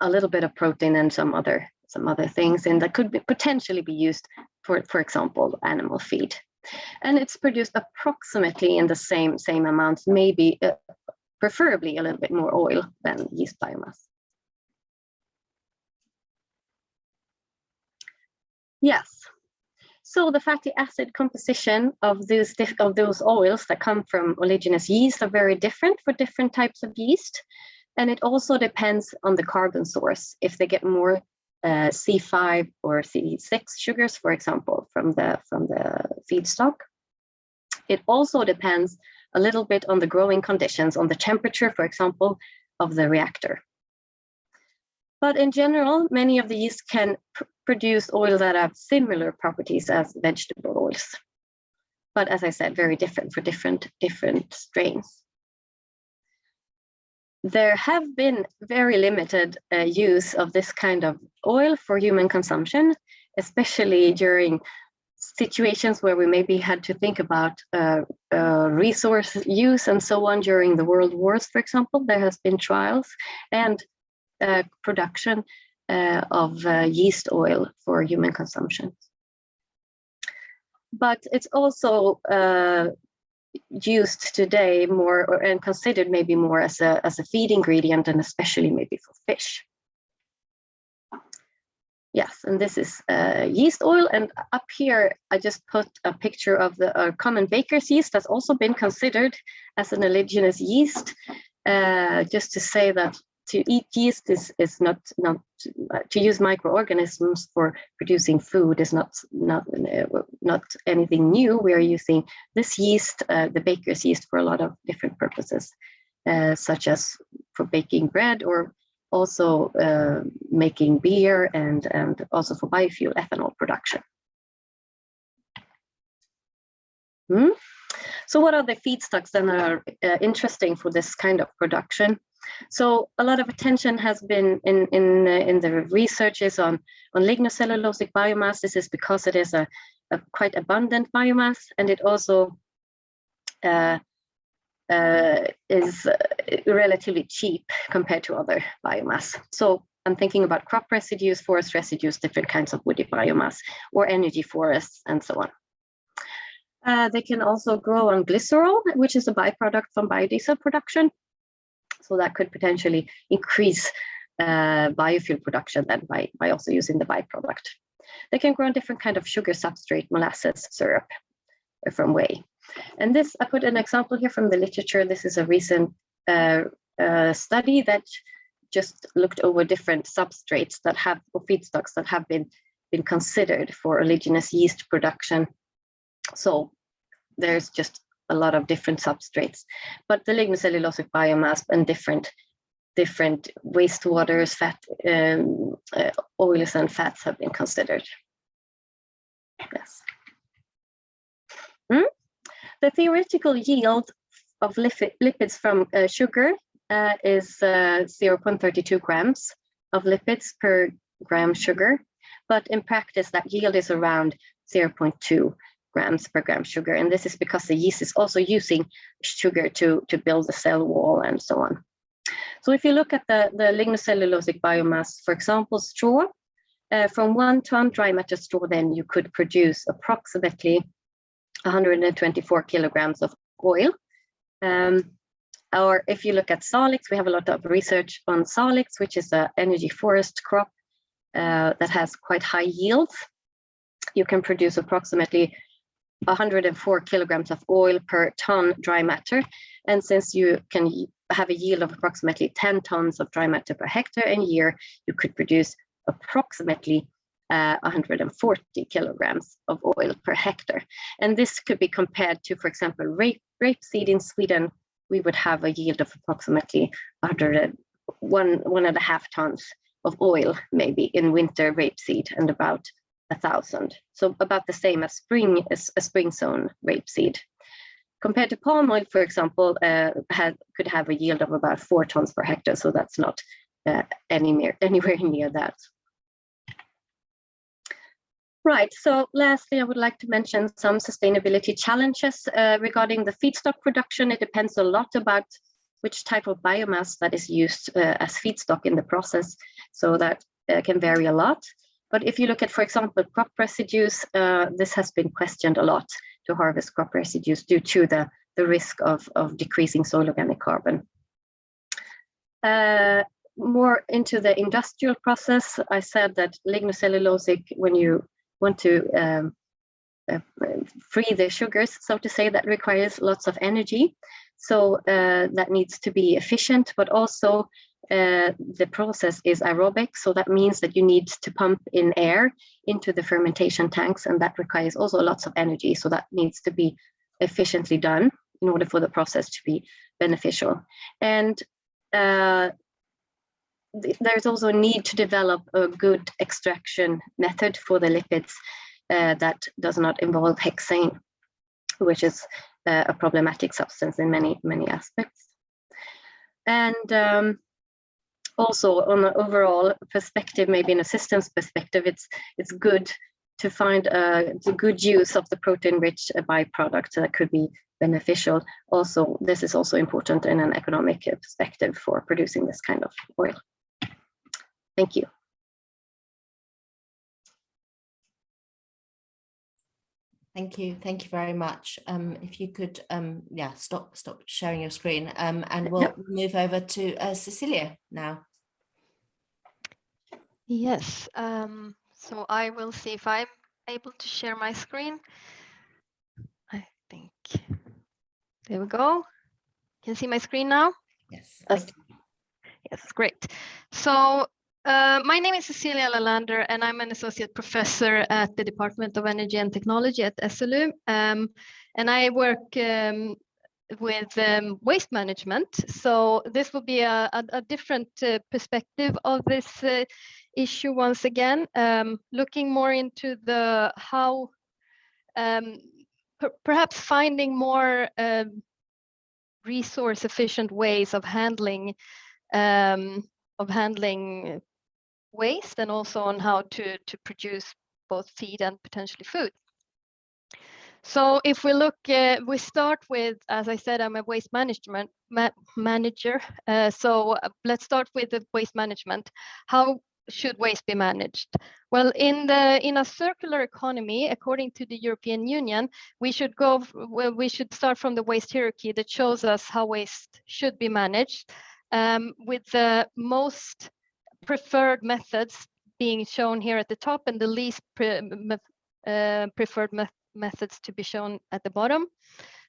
a little bit of protein and some other things, and that could potentially be used for example, animal feed. And it's produced approximately in the same amount, maybe preferably a little bit more oil than yeast biomass. Yes, so the fatty acid composition of those oils that come from oleaginous yeast are very different for different types of yeast, and it also depends on the carbon source. If they get more C5 or C6 sugars, for example, from the feedstock. It also depends a little bit on the growing conditions, on the temperature, for example, of the reactor. But in general, many of the yeasts can produce oil that have similar properties as vegetable oils. But as I said, very different for different strains. There have been very limited use of this kind of oil for human consumption, especially during situations where we maybe had to think about resource use and so on during the world wars, for example. There has been trials and production of yeast oil for human consumption. But it's also used today more and considered maybe more as a feed ingredient, and especially maybe for fish. Yes, and this is yeast oil, and up here I just put a picture of the common baker's yeast that's also been considered as an oleaginous yeast, just to say that to eat yeast is not to use microorganisms for producing food is not anything new. We are using this yeast, the baker's yeast, for a lot of different purposes, such as for baking bread, or also making beer, and also for biofuel ethanol production. So what are the feedstocks that are interesting for this kind of production? So a lot of attention has been in the researches on lignocellulosic biomass. This is because it is a quite abundant biomass, and it also is relatively cheap compared to other biomass. So I'm thinking about crop residues, forest residues, different kinds of woody biomass, or energy forests, and so on. They can also grow on glycerol, which is a byproduct from biodiesel production. So that could potentially increase biofuel production then by also using the byproduct. They can grow on different kind of sugar substrate, molasses, syrup from whey. And this, I put an example here from the literature. This is a recent study that just looked over different substrates that have, or feedstocks that have been considered for oleaginous yeast production. So there's just a lot of different substrates, but the lignocellulosic biomass and different wastewaters, fat, oils and fats have been considered. Yes. The theoretical yield of lipids from sugar is 0.32 grams of lipids per gram sugar, but in practice that yield is around 0.2 grams per gram sugar, and this is because the yeast is also using sugar to build the cell wall and so on. So if you look at the lignocellulosic biomass, for example, straw, from 1 ton dry matter straw, then you could produce approximately 124 kilograms of oil. Or if you look at salix, we have a lot of research on salix, which is an energy forest crop that has quite high yields. You can produce approximately 104 kilograms of oil per ton dry matter. And since you can have a yield of approximately 10 tons of dry matter per hectare in a year, you could produce approximately 140 kilograms of oil per hectare. And this could be compared to, for example, rapeseed in Sweden. We would have a yield of approximately 1.5 tons of oil, maybe in winter rapeseed, and about 1,000. So about the same as a spring sown rapeseed. Compared to palm oil, for example, could have a yield of about 4 tons per hectare. So that's not anywhere near that. Right, so lastly, I would like to mention some sustainability challenges regarding the feedstock production. It depends a lot about which type of biomass that is used as feedstock in the process, so that can vary a lot. But if you look at, for example, crop residues, this has been questioned a lot to harvest crop residues due to the risk of decreasing soil organic carbon. More into the industrial process, I said that lignocellulosic, when you want to free the sugars, so to say, that requires lots of energy. So that needs to be efficient, but also the process is aerobic. So that means that you need to pump in air into the fermentation tanks, and that requires also lots of energy. So that needs to be efficiently done in order for the process to be beneficial. And there's also a need to develop a good extraction method for the lipids that does not involve hexane, which is a problematic substance in many aspects. And also on an overall perspective, maybe in a systems perspective, it's good to find the good use of the protein-rich byproduct that could be beneficial. Also, this is also important in an economic perspective for producing this kind of oil. Thank you. Thank you very much. If you could, yeah, stop sharing your screen, and we'll move over to Cecilia now. Yes, so I will see if I'm able to share my screen. I think, there we go. Can you see my screen now? Yes. Yes, great. So my name is Cecilia Lalander, and I'm an associate professor at the Department of Energy and Technology at SLU. And I work with waste management. So this will be a different perspective of this issue once again, looking more into the how, perhaps finding more resource efficient ways of handling of handling waste, and also on how to produce both feed and potentially food. So if we look, we start with, as I said, I'm a waste management manager. So let's start with the waste management. How should waste be managed? Well, in a circular economy, according to the European Union, we should start from the waste hierarchy that shows us how waste should be managed, with the most preferred methods being shown here at the top and the least preferred methods to be shown at the bottom.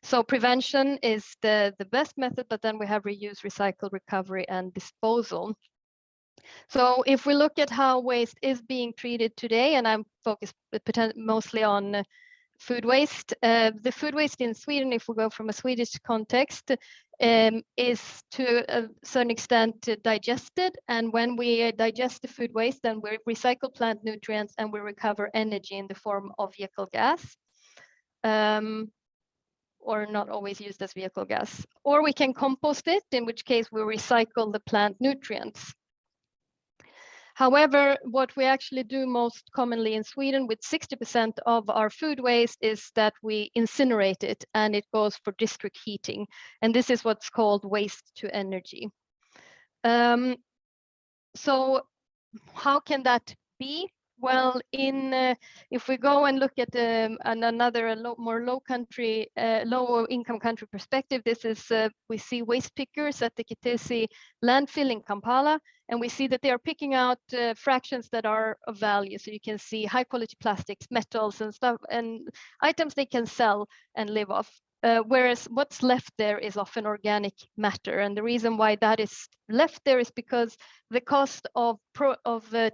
So prevention is the best method, but then we have reuse, recycle, recovery, and disposal. So if we look at how waste is being treated today, and I'm focused mostly on food waste, the food waste in Sweden, if we go from a Swedish context, is to a certain extent digested. And when we digest the food waste, then we recycle plant nutrients and we recover energy in the form of vehicle gas. Or not always used as vehicle gas. Or we can compost it, in which case we recycle the plant nutrients. However, what we actually do most commonly in Sweden with 60% of our food waste is that we incinerate it, and it goes for district heating. And this is what's called waste to energy. So how can that be? Well, if we go and look at another more low income country perspective, this is we see waste pickers at the Kitesi landfill in Kampala, and we see that they are picking out fractions that are of value. So you can see high quality plastics, metals, and stuff, and items they can sell and live off. Whereas what's left there is often organic matter, and the reason why that is left there is because the cost of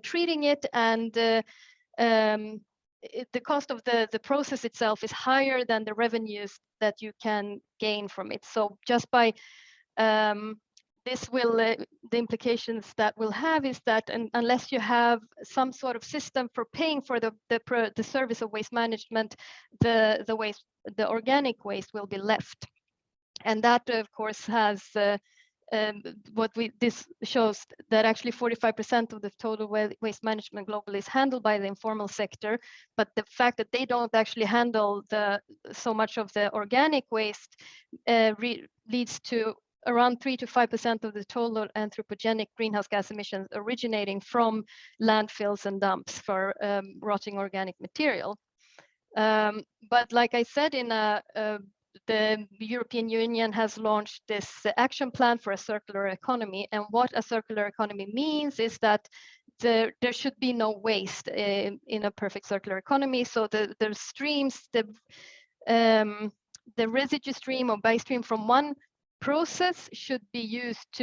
treating it and the cost of the process itself is higher than the revenues that you can gain from it. So just by this will the implications that will have is that unless you have some sort of system for paying for the service of waste management, the organic waste will be left, and that of course has this shows that actually 45% of the total waste management globally is handled by the informal sector, but the fact that they don't actually handle so much of the organic waste leads to around 3 to 5% of the total anthropogenic greenhouse gas emissions originating from landfills and dumps for rotting organic material. But like I said, the European Union has launched this action plan for a circular economy. And what a circular economy means is that there should be no waste in a perfect circular economy. So the streams, the residue stream or by stream from one process should be used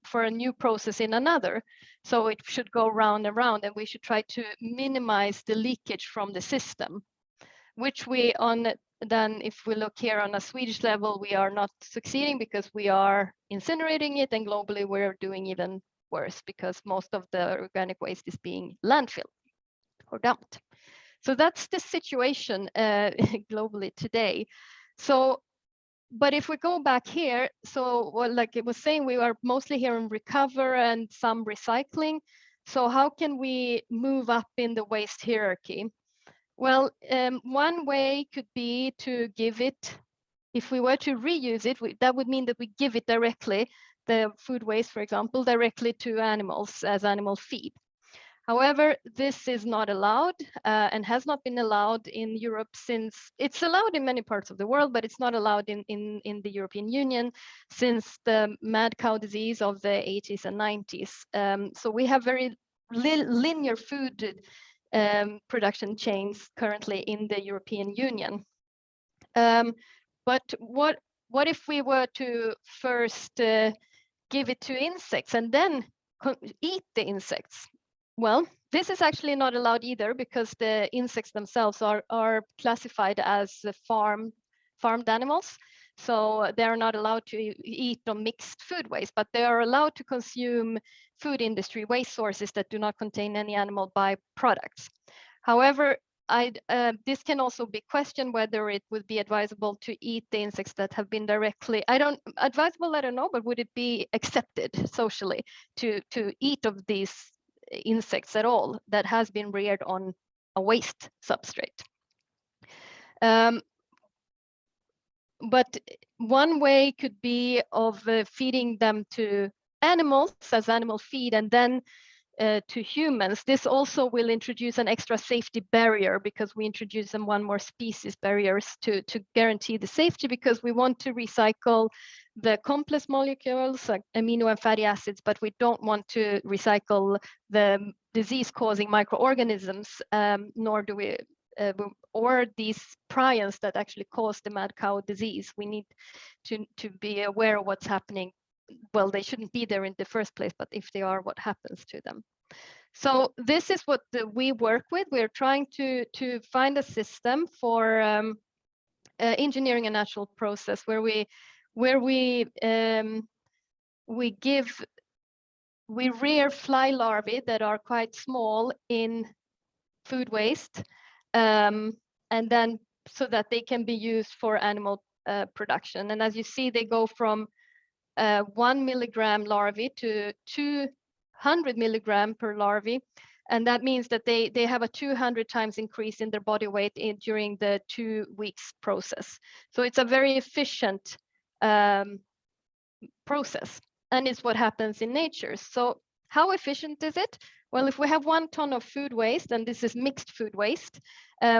for a new process in another. So it should go round and round, and we should try to minimize the leakage from the system, which then if we look here on a Swedish level, we are not succeeding because we are incinerating it, and globally we're doing even worse because most of the organic waste is being landfilled or dumped. So that's the situation globally today. So, but if we go back here, so like it was saying, we are mostly here in recover and some recycling. So how can we move up in the waste hierarchy? Well, one way could be to give it, if we were to reuse it, that would mean that we give it directly, the food waste, for example, directly to animals as animal feed. However, this is not allowed and has not been allowed in Europe since, it's allowed in many parts of the world, but it's not allowed in the European Union since the mad cow disease of the 80s and 90s. So we have very linear food production chains currently in the European Union. But what if we were to first give it to insects and then eat the insects? Well, this is actually not allowed either because the insects themselves are classified as farmed animals. So they're not allowed to eat on mixed food waste, but they are allowed to consume food industry waste sources that do not contain any animal byproducts. However, this can also be questioned whether it would be advisable to eat the insects that have been directly, I don't know, but would it be accepted socially to eat of these insects at all that has been reared on a waste substrate? But one way could be of feeding them to animals as animal feed, and then to humans. This also will introduce an extra safety barrier, because we introduce them one more species barriers to guarantee the safety, because we want to recycle the complex molecules like amino and fatty acids, but we don't want to recycle the disease-causing microorganisms, nor do we or these prions that actually cause the mad cow disease. We need to be aware of what's happening. Well, they shouldn't be there in the first place, but if they are, what happens to them? So this is what we work with. We're trying to find a system for engineering a natural process where we rear fly larvae that are quite small in food waste, and then so that they can be used for animal production. And as you see, they go from 1 milligram larvae to 200 milligram per larvae. And that means that they have a 200 times increase in their body weight during the 2 weeks process. So it's a very efficient process, and it's what happens in nature. So how efficient is it? Well, if we have 1 ton of food waste, and this is mixed food waste,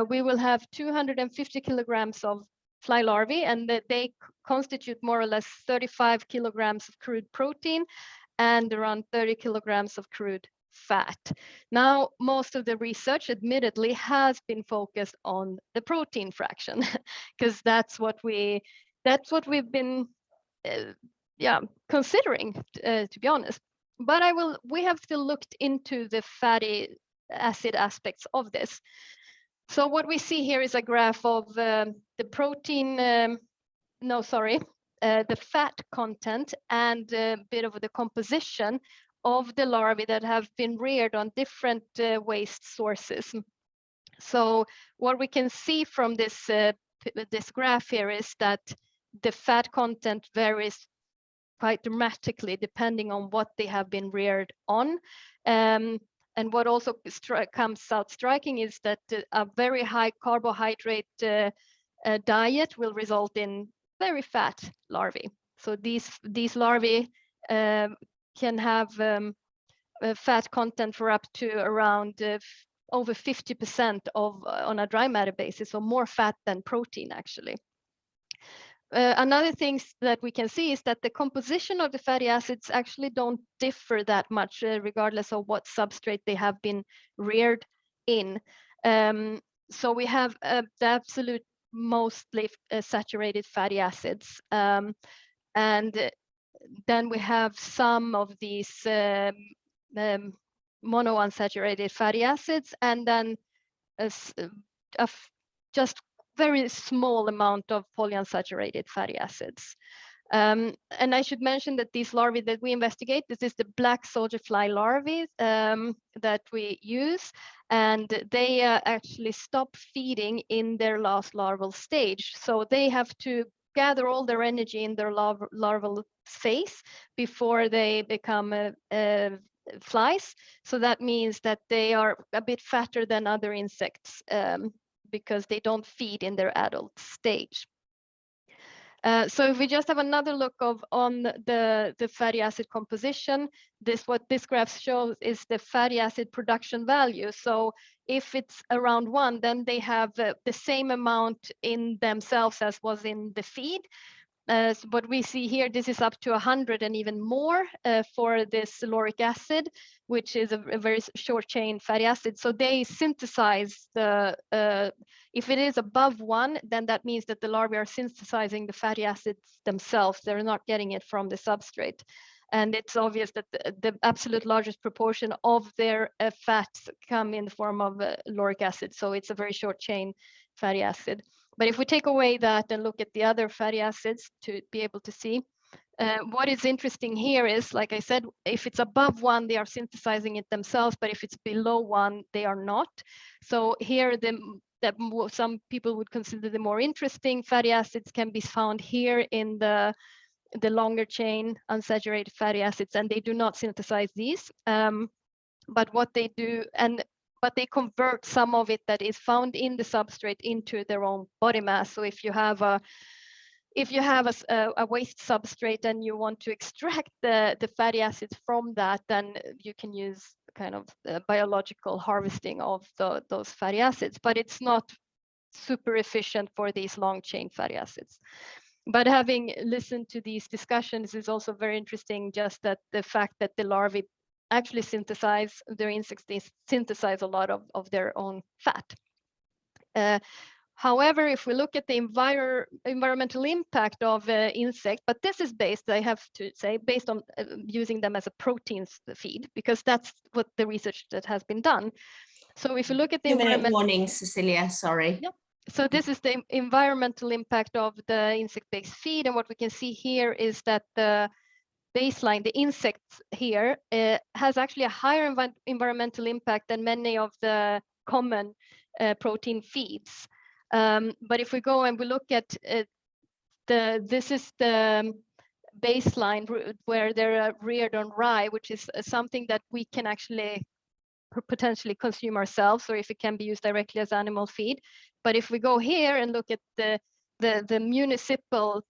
we will have 250 kilograms of fly larvae, and they constitute more or less 35 kilograms of crude protein and around 30 kilograms of crude fat. Now, most of the research admittedly has been focused on the protein fraction, because that's what we've been considering, to be honest. But we have still looked into the fatty acid aspects of this. So what we see here is a graph of the protein, the fat content and a bit of the composition of the larvae that have been reared on different waste sources. So what we can see from this graph here is that the fat content varies quite dramatically depending on what they have been reared on. And what also comes out striking is that a very high carbohydrate diet will result in very fat larvae. So these larvae can have fat content for up to around over 50% on a dry matter basis, so more fat than protein actually. Another thing that we can see is that the composition of the fatty acids actually don't differ that much regardless of what substrate they have been reared in. So we have the absolute mostly saturated fatty acids. And then we have some of these monounsaturated fatty acids, and then just very small amount of polyunsaturated fatty acids. And I should mention that these larvae that we investigate, this is the black soldier fly larvae that we use, and they actually stop feeding in their last larval stage. So they have to gather all their energy in their larval phase before they become flies. So that means that they are a bit fatter than other insects because they don't feed in their adult stage. So if we just have another look on the fatty acid composition, what this graph shows is the fatty acid production value. So if it's around 1, then they have the same amount in themselves as was in the feed. So what we see here, this is up to 100 and even more for this lauric acid, which is a very short chain fatty acid. So they synthesize if it is above 1, then that means that the larvae are synthesizing the fatty acids themselves. They're not getting it from the substrate. And it's obvious that the absolute largest proportion of their fats come in the form of lauric acid. So it's a very short chain fatty acid. But if we take away that and look at the other fatty acids to be able to see, What is interesting here is, like I said, if it's above 1, they are synthesizing it themselves, but if it's below 1, they are not. So here, some people would consider the more interesting fatty acids can be found here in the longer chain unsaturated fatty acids, and they do not synthesize these. But what they do, but they convert some of it that is found in the substrate into their own body mass. So if you have a waste substrate and you want to extract the fatty acids from that, then you can use kind of biological harvesting of those fatty acids, but it's not super efficient for these long chain fatty acids. But having listened to these discussions is also very interesting, just that the fact that the larvae actually synthesize, their insects, they synthesize a lot of their own fat. However, if we look at the environmental impact of insects, but this is based, I have to say, based on using them as a protein feed, because that's what the research that has been done. So if you look at the environment— warning, Cecilia, sorry. Yep. So this is the environmental impact of the insect-based feed, and what we can see here is that the baseline, the insects here, has actually a higher environmental impact than many of the common protein feeds. But if we go and we look at this is the baseline where they're reared on rye, which is something that we can actually potentially consume ourselves, or if it can be used directly as animal feed. But if we go here and look at the municipal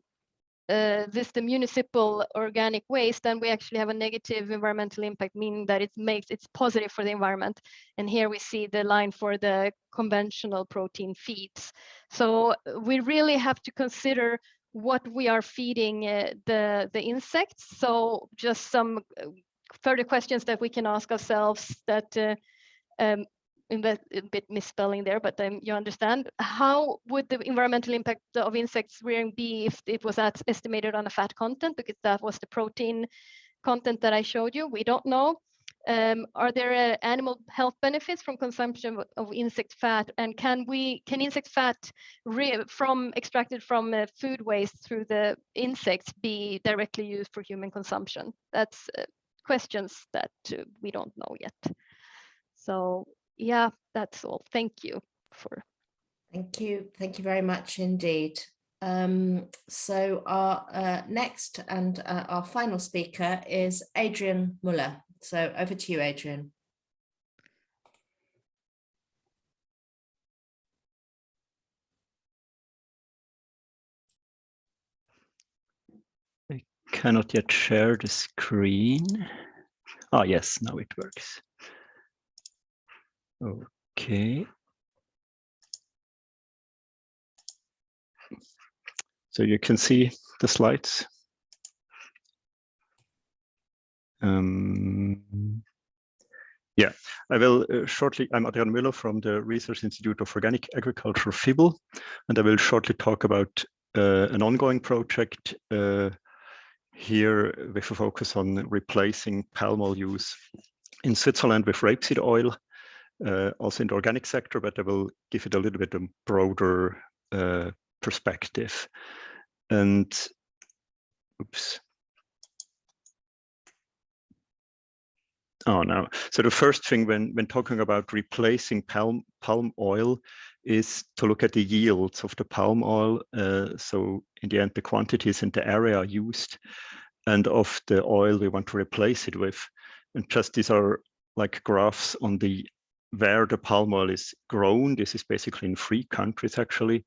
the municipal organic waste, then we actually have a negative environmental impact, meaning that it's positive for the environment. And here we see the line for the conventional protein feeds. So we really have to consider what we are feeding the insects. So just some further questions that we can ask ourselves that a bit misspelling there, but you understand. How would the environmental impact of insects rearing be if it was estimated on a fat content, because that was the protein content that I showed you? We don't know. Are there animal health benefits from consumption of insect fat, and can insect fat extracted from food waste through the insects be directly used for human consumption? That's questions that we don't know yet. So yeah, that's all. Thank you. Thank you very much indeed. So our next and our final speaker is Adrian Muller. So over to you, Adrian. I cannot yet share the screen. Ah, yes, now it works. Okay. So you can see the slides. Yeah, I will shortly, I'm Adrian Müller from the Research Institute of Organic Agriculture, FIBL, and I will shortly talk about an ongoing project here with a focus on replacing palm oil use in Switzerland with rapeseed oil, also in the organic sector, but I will give it a little bit of broader perspective. And oops. Oh no. So the first thing when talking about replacing palm oil is to look at the yields of the palm oil. So in the end, the quantities and the area used and of the oil we want to replace it with. And just these are like graphs on where the palm oil is grown. This is basically in 3 countries actually.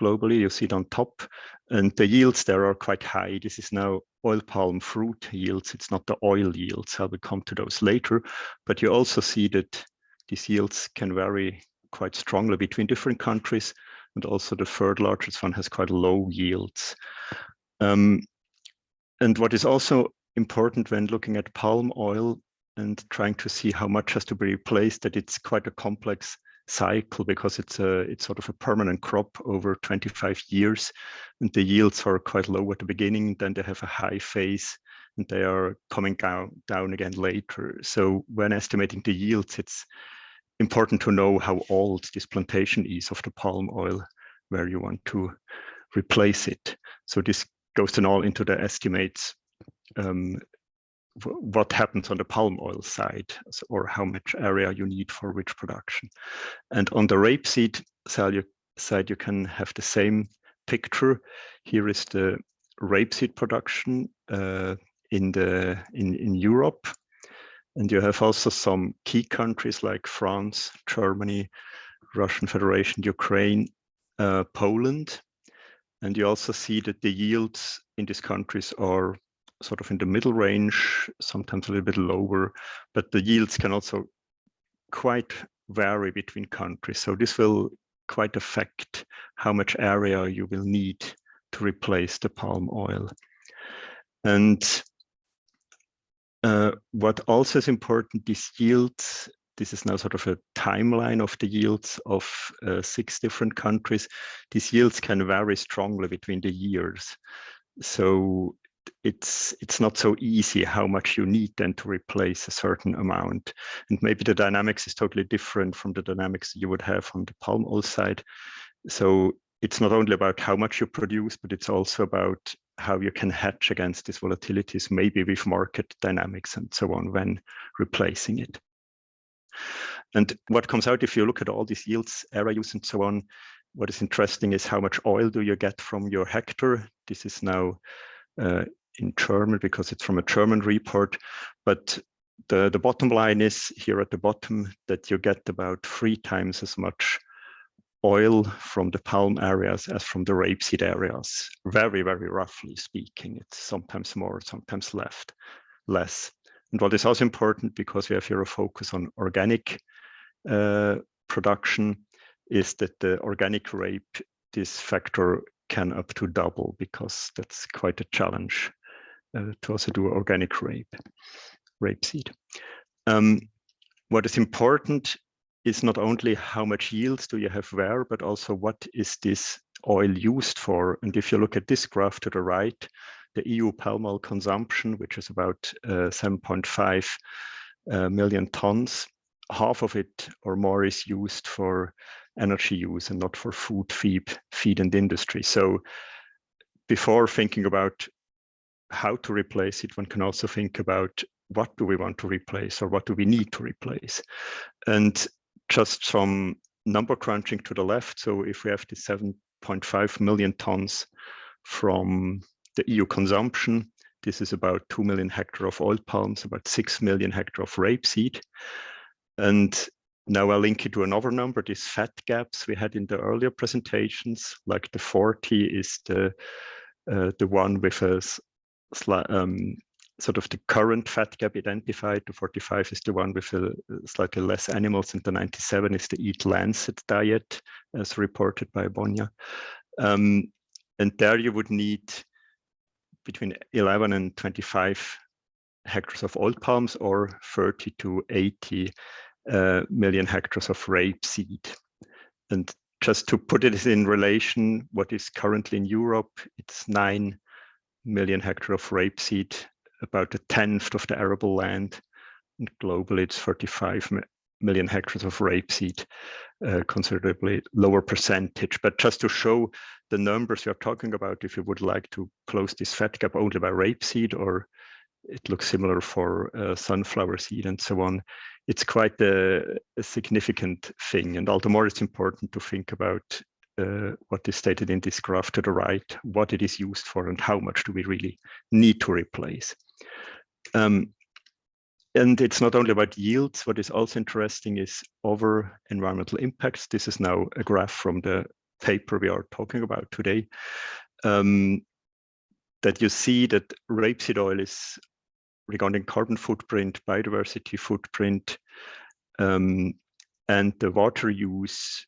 Globally, you see it on top, and the yields there are quite high. This is now oil palm fruit yields. It's not the oil yields. I will come to those later, but you also see that these yields can vary quite strongly between different countries, and also the third largest one has quite low yields. And what is also important when looking at palm oil and trying to see how much has to be replaced, that it's quite a complex cycle, because it's sort of a permanent crop over 25 years, and the yields are quite low at the beginning, then they have a high phase and they are coming down again later. So when estimating the yields, it's important to know how old this plantation is of the palm oil where you want to replace it. So this goes then all into the estimates what happens on the palm oil side, or how much area you need for which production. And on the rapeseed side, you can have the same picture. Here is the rapeseed production in Europe. And you have also some key countries like France, Germany, Russian Federation, Ukraine, Poland. And you also see that the yields in these countries are sort of in the middle range, sometimes a little bit lower, but the yields can also quite vary between countries. So this will quite affect how much area you will need to replace the palm oil. And what also is important, these yields, this is now sort of a timeline of the yields of 6 different countries. These yields can vary strongly between the years. So it's not so easy how much you need then to replace a certain amount. And maybe the dynamics is totally different from the dynamics you would have on the palm oil side. So it's not only about how much you produce, but it's also about how you can hedge against these volatilities, maybe with market dynamics and so on when replacing it. And what comes out, if you look at all these yields, area use and so on, what is interesting is how much oil do you get from your hectare. This is now in German because it's from a German report, but the bottom line is here at the bottom that you get about 3 times as much oil from the palm areas as from the rapeseed areas, very, very roughly speaking. It's sometimes more, sometimes less. And what is also important, because we have here a focus on organic production, is that the organic rape, this factor can up to double, because that's quite a challenge to also do organic rapeseed. What is important is not only how much yields do you have where, but also what is this oil used for. And if you look at this graph to the right, the EU palm oil consumption, which is about 7.5 million tons, half of it or more is used for energy use and not for food, feed and industry. So before thinking about how to replace it, one can also think about what do we want to replace or what do we need to replace. And just some number crunching to the left. So if we have the 7.5 million tons from the EU consumption, this is about 2 million hectares of oil palms, about 6 million hectares of rapeseed. And now I'll link it to another number, these fat gaps we had in the earlier presentations, like the 40 is the one with a sort of the current fat gap identified. The 45 is the one with slightly less animals, and the 97 is the Eat Lancet diet, as reported by Bonia. And there you would need between 11 and 25 hectares of oil palms, or 30 to 80 million hectares of rapeseed. And just to put it in relation, what is currently in Europe, it's 9 million hectares of rapeseed, about 1/10 of the arable land. And globally, it's 35 million hectares of rapeseed, considerably lower percentage. But just to show the numbers you're talking about, if you would like to close this fat gap only by rapeseed, or it looks similar for sunflower seed and so on, it's quite a significant thing. And all the more it's important to think about what is stated in this graph to the right, what it is used for and how much do we really need to replace. And it's not only about yields. What is also interesting is other environmental impacts. This is now a graph from the paper we are talking about today, that you see that rapeseed oil is, regarding carbon footprint, biodiversity footprint, and the water use.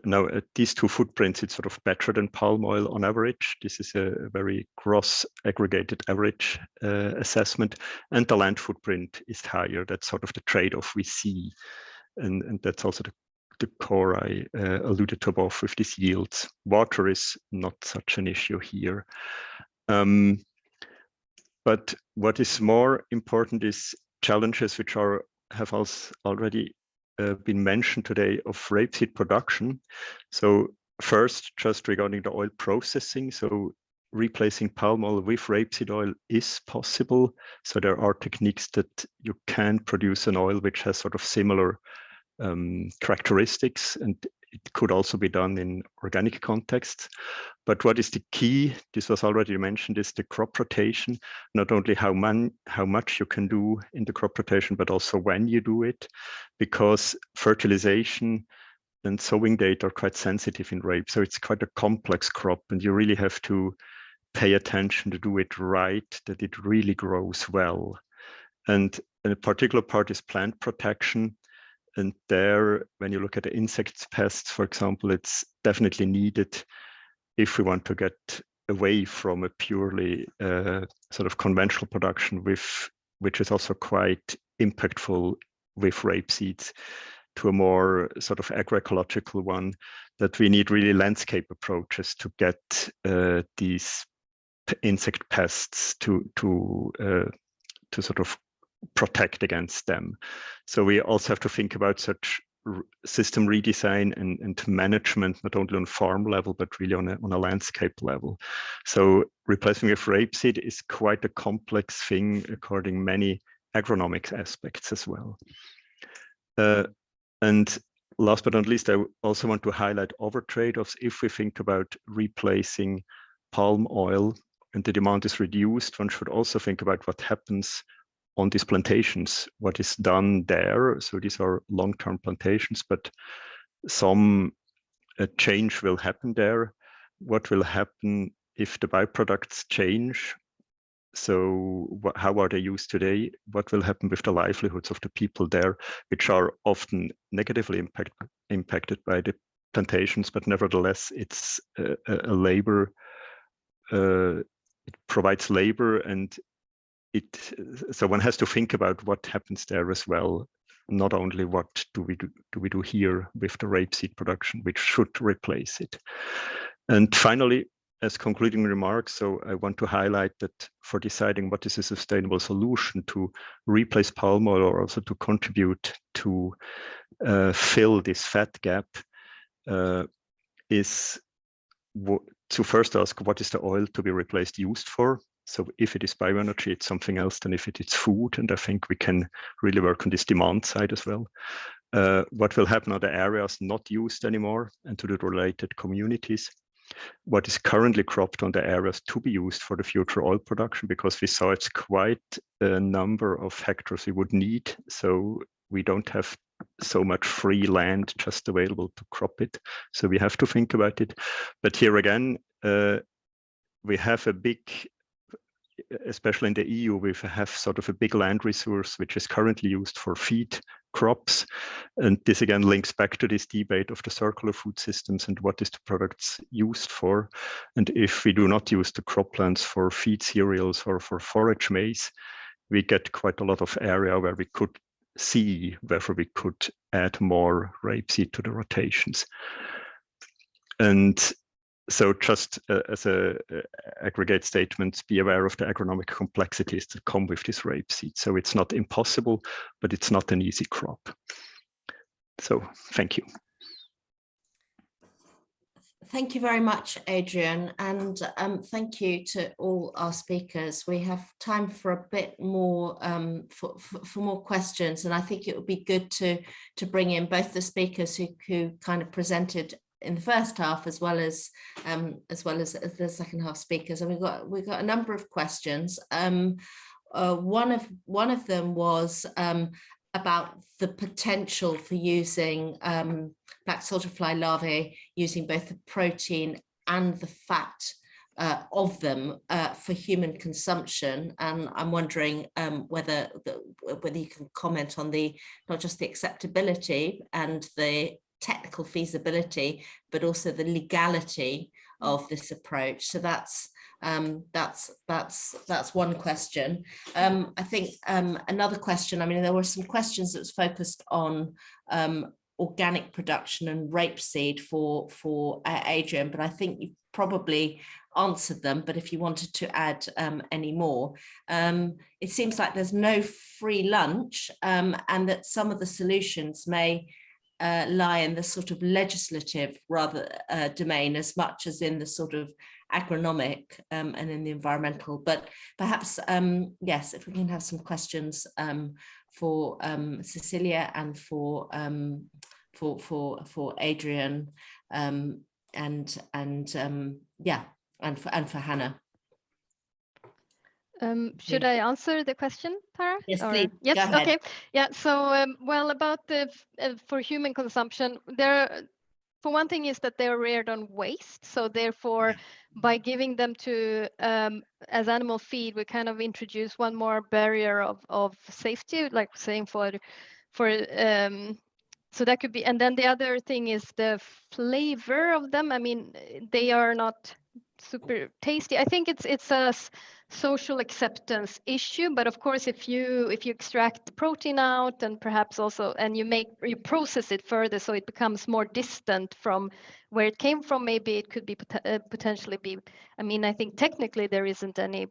Now, these 2 footprints, it's sort of better than palm oil on average. This is a very gross aggregated average assessment. And the land footprint is higher. That's sort of the trade-off we see. And that's also the core I alluded to above with these yields. Water is not such an issue here. But what is more important is challenges which have also already been mentioned today of rapeseed production. So first, just regarding the oil processing. So replacing palm oil with rapeseed oil is possible. So there are techniques that you can produce an oil which has sort of similar characteristics, and it could also be done in organic contexts. But what is the key, this was already mentioned, is the crop rotation, not only how much you can do in the crop rotation, but also when you do it, because fertilization and sowing date are quite sensitive in rape. So it's quite a complex crop, and you really have to pay attention to do it right, that it really grows well. And a particular part is plant protection. And there, when you look at the insects, pests, for example, it's definitely needed if we want to get away from a purely sort of conventional production, which is also quite impactful with rapeseeds, to a more sort of agroecological one, that we need really landscape approaches to get these insect pests to sort of protect against them. So we also have to think about such system redesign and management, not only on farm level, but really on a landscape level. So replacing with rapeseed is quite a complex thing according to many agronomic aspects as well. And last but not least, I also want to highlight other trade-offs. If we think about replacing palm oil and the demand is reduced, one should also think about what happens on these plantations, what is done there. So these are long-term plantations, but some change will happen there. What will happen if the byproducts change? So how are they used today? What will happen with the livelihoods of the people there, which are often negatively impacted by the plantations, but nevertheless, it's a labor, it provides labor, and so one has to think about what happens there as well, not only what do we do here with the rapeseed production, which should replace it. And finally, as concluding remarks, so I want to highlight that for deciding what is a sustainable solution to replace palm oil or also to contribute to fill this fat gap is to first ask, what is the oil to be replaced used for? So if it is bioenergy, it's something else than if it is food. And I think we can really work on this demand side as well. What will happen are the areas not used anymore and to the related communities. What is currently cropped on the areas to be used for the future oil production, because we saw it's quite a number of hectares we would need. So we don't have so much free land just available to crop it. So we have to think about it. But here again, we have a big, especially in the EU, we have sort of a big land resource, which is currently used for feed crops. And this again links back to this debate of the circular food systems and what is the products used for. And if we do not use the croplands for feed cereals or for forage maize, we get quite a lot of area where we could see whether we could add more rapeseed to the rotations. And so just as a aggregate statement, be aware of the agronomic complexities that come with this rapeseed. So it's not impossible, but it's not an easy crop. So thank you. Thank you very much, Adrian, and thank you to all our speakers. We have time for a bit more for more questions, and I think it would be good to bring in both the speakers who kind of presented in the first half, as well as the second half speakers. And we've got a number of questions. One of them was about the potential for using black soldier fly larvae, using both the protein and the fat of them for human consumption. And I'm wondering whether you can comment on not just the acceptability and the technical feasibility, but also the legality of this approach. So that's one question. I think another question, I mean, there were some questions that was focused on organic production and rapeseed for Adrian, but I think you've probably answered them. But if you wanted to add any more, it seems like there's no free lunch, and that some of the solutions may lie in the sort of legislative rather domain as much as in the sort of agronomic and in the environmental. But perhaps, yes, if we can have some questions for Cecilia and for Adrian, yeah, and for Hannah. Should I answer the question, Tara? Yes, please. Yes. Go ahead. Okay. Yeah. So, well, about the for human consumption, for one thing is that they're reared on waste. So therefore, by giving them to as animal feed, we kind of introduce one more barrier of safety, like saying for so that could be. And then the other thing is the flavor of them. I mean, they are not super tasty. I think it's a social acceptance issue, but of course if you extract the protein out and perhaps also and you process it further so it becomes more distant from where it came from, maybe it could be potentially be, I mean, I think technically there isn't any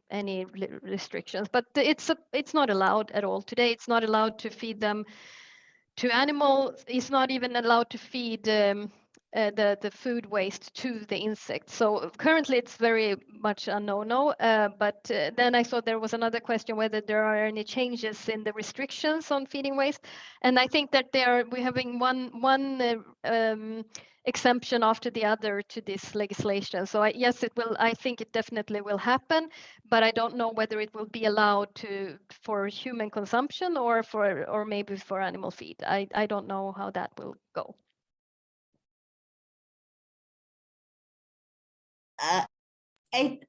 restrictions, but it's not allowed at all today. It's not allowed to feed them to animals. It's not even allowed to feed the food waste to the insects. So currently it's very much a no-no, but then I saw there was another question whether there are any changes in the restrictions on feeding waste. And I think that we're having one exemption after the other to this legislation. So yes, it will. I think it definitely will happen, but I don't know whether it will be allowed for human consumption or maybe for animal feed. I don't know how that will go.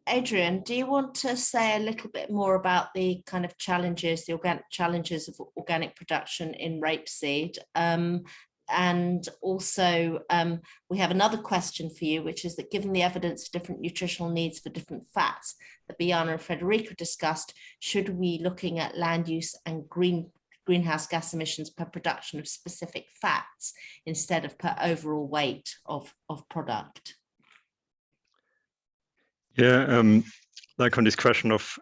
Adrian, do you want to say a little bit more about the kind of challenges, the organic challenges of organic production in rapeseed? And also, we have another question for you, which is that given the evidence of different nutritional needs for different fats that Biana and Federica discussed, should we be looking at land use and greenhouse gas emissions per production of specific fats instead of per overall weight of product? Yeah, like on this question of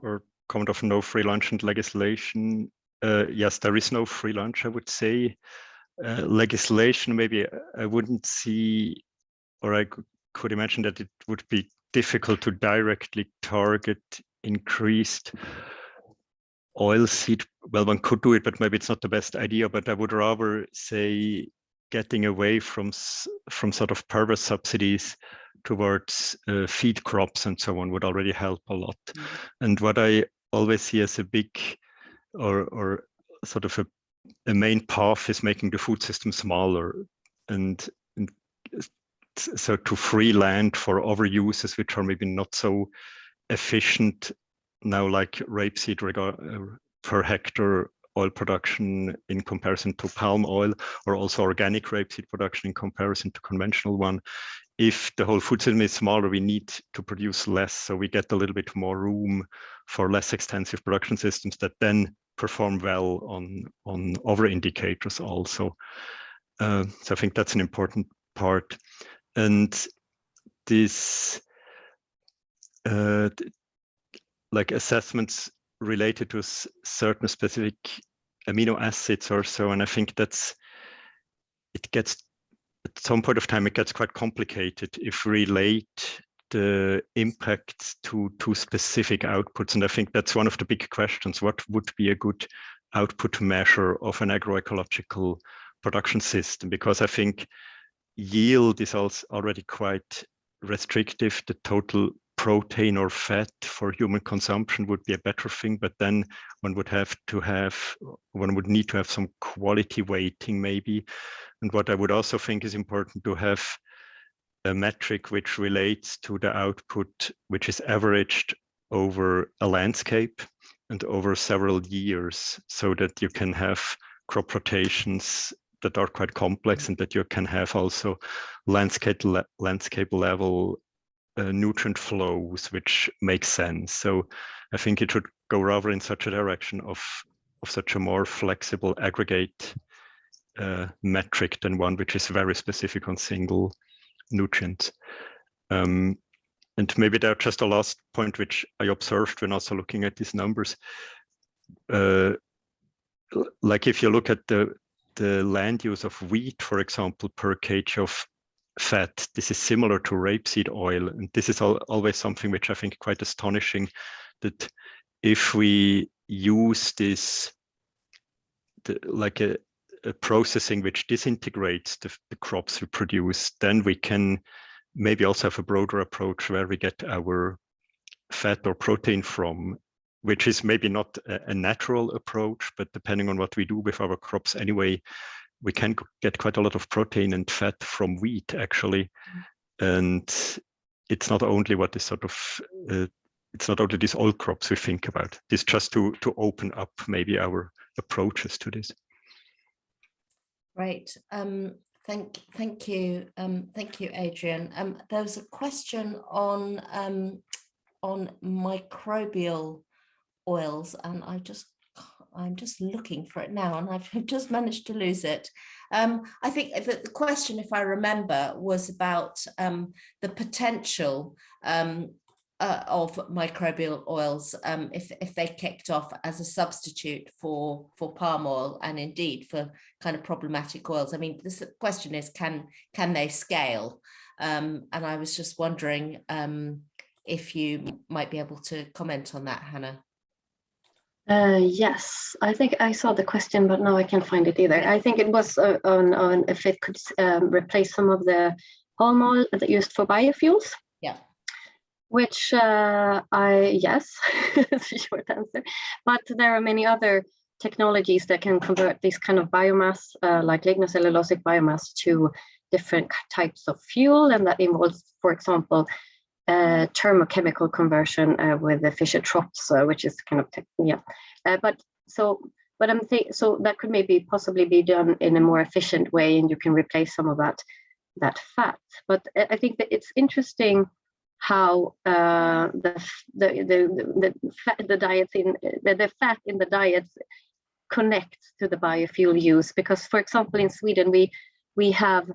or comment of no free lunch and legislation, yes, there is no free lunch, I would say. Legislation, maybe I wouldn't see, or I could imagine that it would be difficult to directly target increased oilseed. Well, one could do it, but maybe it's not the best idea. But I would rather say getting away from sort of perverse subsidies towards feed crops and so on would already help a lot. And what I always see as a big or sort of a main path is making the food system smaller, and so to free land for other uses which are maybe not so efficient now, like rapeseed per hectare oil production in comparison to palm oil, or also organic rapeseed production in comparison to conventional one. If the whole food system is smaller, we need to produce less, so we get a little bit more room for less extensive production systems that then perform well on other indicators also. So I think that's an important part. And this like assessments related to certain specific amino acids or so, and I think it gets at some point of time it gets quite complicated if we relate the impacts to specific outputs. And I think that's one of the big questions. What would be a good output measure of an agroecological production system? Because I think yield is also already quite restrictive. The total protein or fat for human consumption would be a better thing, but then one would need to have some quality weighting maybe. And what I would also think is important to have a metric which relates to the output, which is averaged over a landscape and over several years, so that you can have crop rotations that are quite complex and that you can have also landscape level nutrient flows, which make sense. So I think it should go rather in such a direction of such a more flexible aggregate metric than one which is very specific on single nutrients. And maybe there just a last point which I observed when also looking at these numbers. Like if you look at the the land use of wheat, for example, per kg of fat, this is similar to rapeseed oil. And this is always something which I think quite astonishing, that if we use this, like a processing which disintegrates the crops we produce, then we can maybe also have a broader approach where we get our fat or protein from, which is maybe not a natural approach, but depending on what we do with our crops anyway, we can get quite a lot of protein and fat from wheat actually. And it's not only what is sort of, it's not only these old crops we think about. It's just to open up maybe our approaches to this. Right. Thank you, Adrian. There was a question on microbial oils, and I'm just looking for it now, and I've just managed to lose it. I think that the question, if I remember, was about the potential of microbial oils if they kicked off as a substitute for palm oil, and indeed for kind of problematic oils. I mean, this question is, can they scale? And I was just wondering if you might be able to comment on that, Hannah. Yes, I think I saw the question, but now I can't find it either. I think it was on if it could replace some of the palm oil that used for biofuels. Yeah. Which yes, is the short answer. But there are many other technologies that can convert this kind of biomass, like lignocellulosic biomass, to different types of fuel, and that involves, for example, thermochemical conversion with the Fischer-Tropsch, which is kind of so that could maybe possibly be done in a more efficient way, and you can replace some of that fat. But I think that it's interesting how the fat in the diets connects to the biofuel use, because, for example, in Sweden we have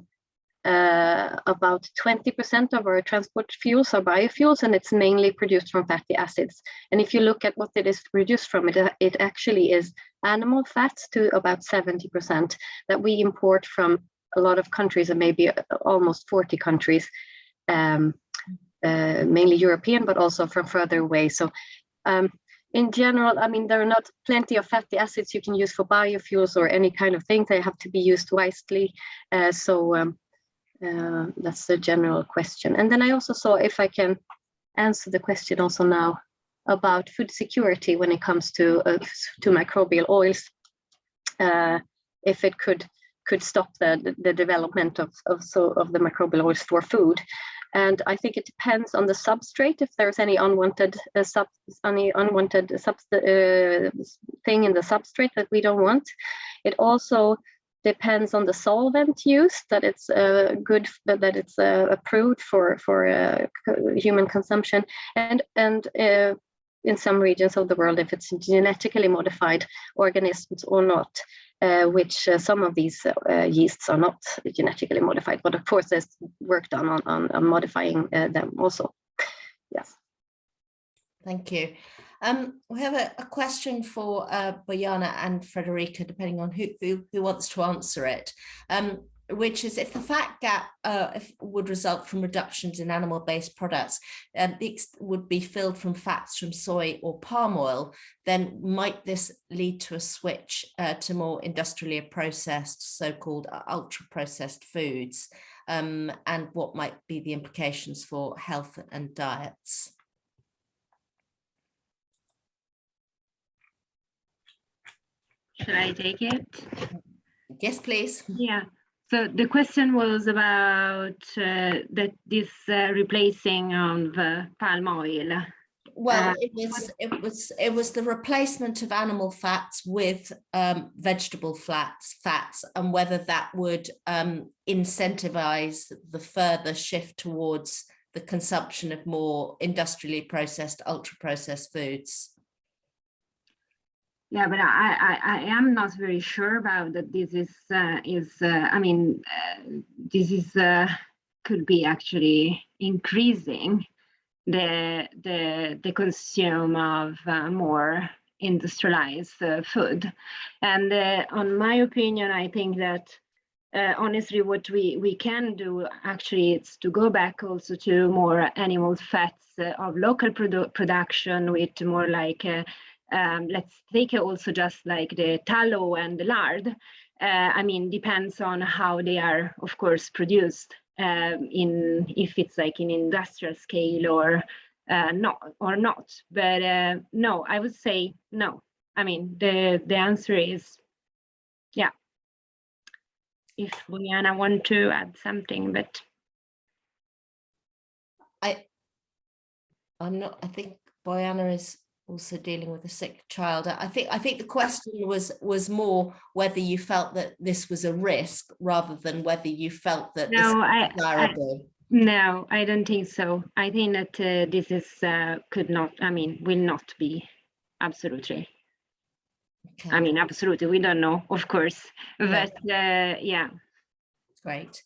about 20% of our transport fuels are biofuels, and it's mainly produced from fatty acids. And if you look at what it is produced from, it actually is animal fats to about 70% that we import from a lot of countries, and maybe almost 40 countries, mainly European, but also from further away. So in general, I mean, there are not plenty of fatty acids you can use for biofuels or any kind of thing. They have to be used wisely. That's the general question. And then I also saw, if I can answer the question also now, about food security when it comes to microbial oils, if it could stop the development of the microbial oils for food. And I think it depends on the substrate, if there's any unwanted thing in the substrate that we don't want. It also depends on the solvent used, that it's good, that it's approved for human consumption, and in some regions of the world, if it's genetically modified organisms or not, which some of these yeasts are not genetically modified, but of course there's work done on modifying them also. Yes. Thank you. We have a question for Bojana and Frederica, depending on who wants to answer it, which is, if the fat gap would result from reductions in animal-based products, would be filled from fats from soy or palm oil, then might this lead to a switch to more industrially processed, so-called ultra-processed foods? And what might be the implications for health and diets? Should I take it? Yes, please. Yeah. So the question was about this replacing of palm oil. Well, it was the replacement of animal fats with vegetable fats, and whether that would incentivize the further shift towards the consumption of more industrially processed, ultra-processed foods. Yeah, but I am not very sure about that. This is I mean, this is could be actually increasing the consume of more industrialized food. And on my opinion, I think that honestly, what we can do actually is to go back also to more animal fats of local production with more like, let's take also just like the tallow and the lard. I mean, depends on how they are, of course, produced if it's like in industrial scale or not. But no, I would say no. I mean, the answer is yeah. If Bojana want to add something, but I'm not. I think Bojana is also dealing with a sick child. I think the question was more whether you felt that this was a risk rather than whether you felt that this was desirable. No, I don't think so. I think that this is will not be absolutely. Okay. I mean, absolutely, we don't know, of course, but yeah. Great.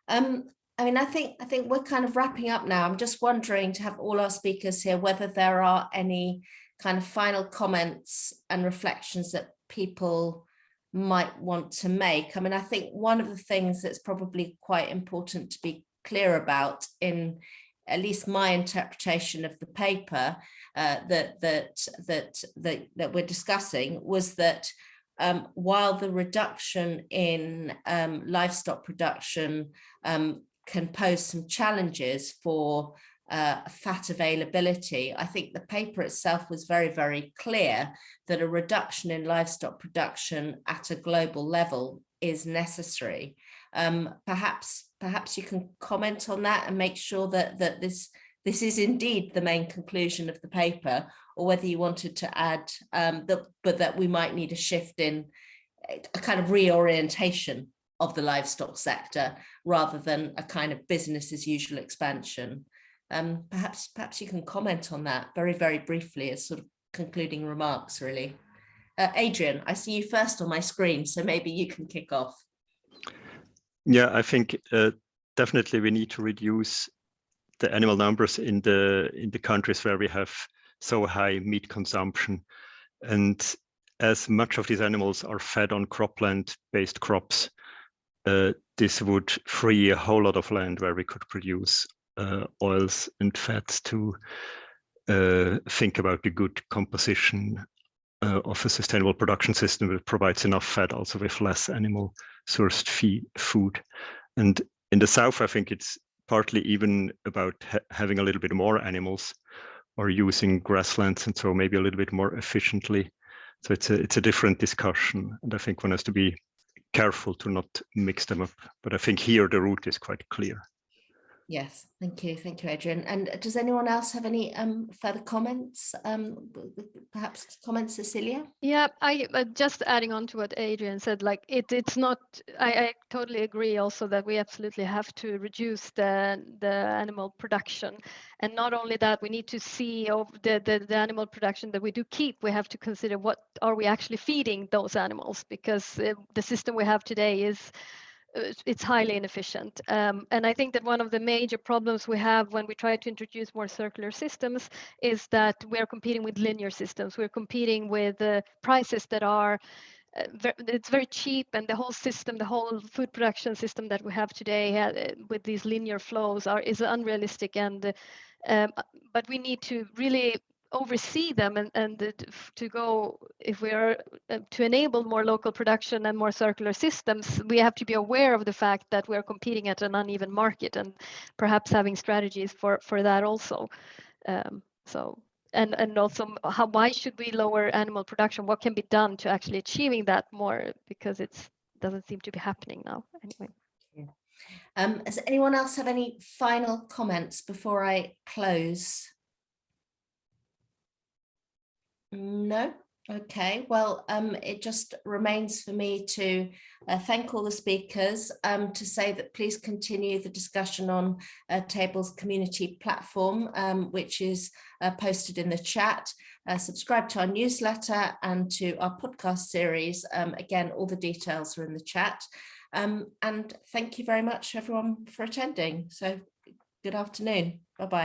I mean, I think we're kind of wrapping up now. I'm just wondering, to have all our speakers here, whether there are any kind of final comments and reflections that people might want to make. I mean, I think one of the things that's probably quite important to be clear about, in at least my interpretation of the paper that we're discussing, was that while the reduction in livestock production can pose some challenges for fat availability, I think the paper itself was very, very clear that a reduction in livestock production at a global level is necessary. Perhaps you can comment on that and make sure that this is indeed the main conclusion of the paper, or whether you wanted to add that we might need a shift in a kind of reorientation of the livestock sector rather than a kind of business as usual expansion. Perhaps you can comment on that very, very briefly as sort of concluding remarks, really. Adrian, I see you first on my screen, so maybe you can kick off. Yeah, I think definitely we need to reduce the animal numbers in the countries where we have so high meat consumption. And as much of these animals are fed on cropland-based crops, this would free a whole lot of land where we could produce oils and fats to think about the good composition of a sustainable production system that provides enough fat also with less animal sourced food. And in the South, I think it's partly even about having a little bit more animals or using grasslands, and so maybe a little bit more efficiently. So it's a different discussion, and I think one has to be careful to not mix them up. But I think here the route is quite clear. Yes, thank you, Adrian. And does anyone else have any further comments? Perhaps comments, Cecilia? Yeah, I just adding on to what Adrian said, like it's not. I totally agree also that we absolutely have to reduce the animal production, and not only that, we need to see of the animal production that we do keep. We have to consider what are we actually feeding those animals, because the system we have today is. It's highly inefficient. And I think that one of the major problems we have when we try to introduce more circular systems is that we're competing with linear systems. We're competing with prices that are, it's very cheap, and the whole system, the whole food production system that we have today with these linear flows is unrealistic. And but we need to really oversee them and to go, if we are to enable more local production and more circular systems, we have to be aware of the fact that we're competing at an uneven market, and perhaps having strategies for that also. And also why should we lower animal production? What can be done to actually achieving that more, because it doesn't seem to be happening now anyway. Does anyone else have any final comments before I close? No? Okay, well, it just remains for me to thank all the speakers, to say that please continue the discussion on Table's community platform, which is posted in the chat. Subscribe to our newsletter and to our podcast series. Again, all the details are in the chat. And thank you very much, everyone, for attending. So good afternoon.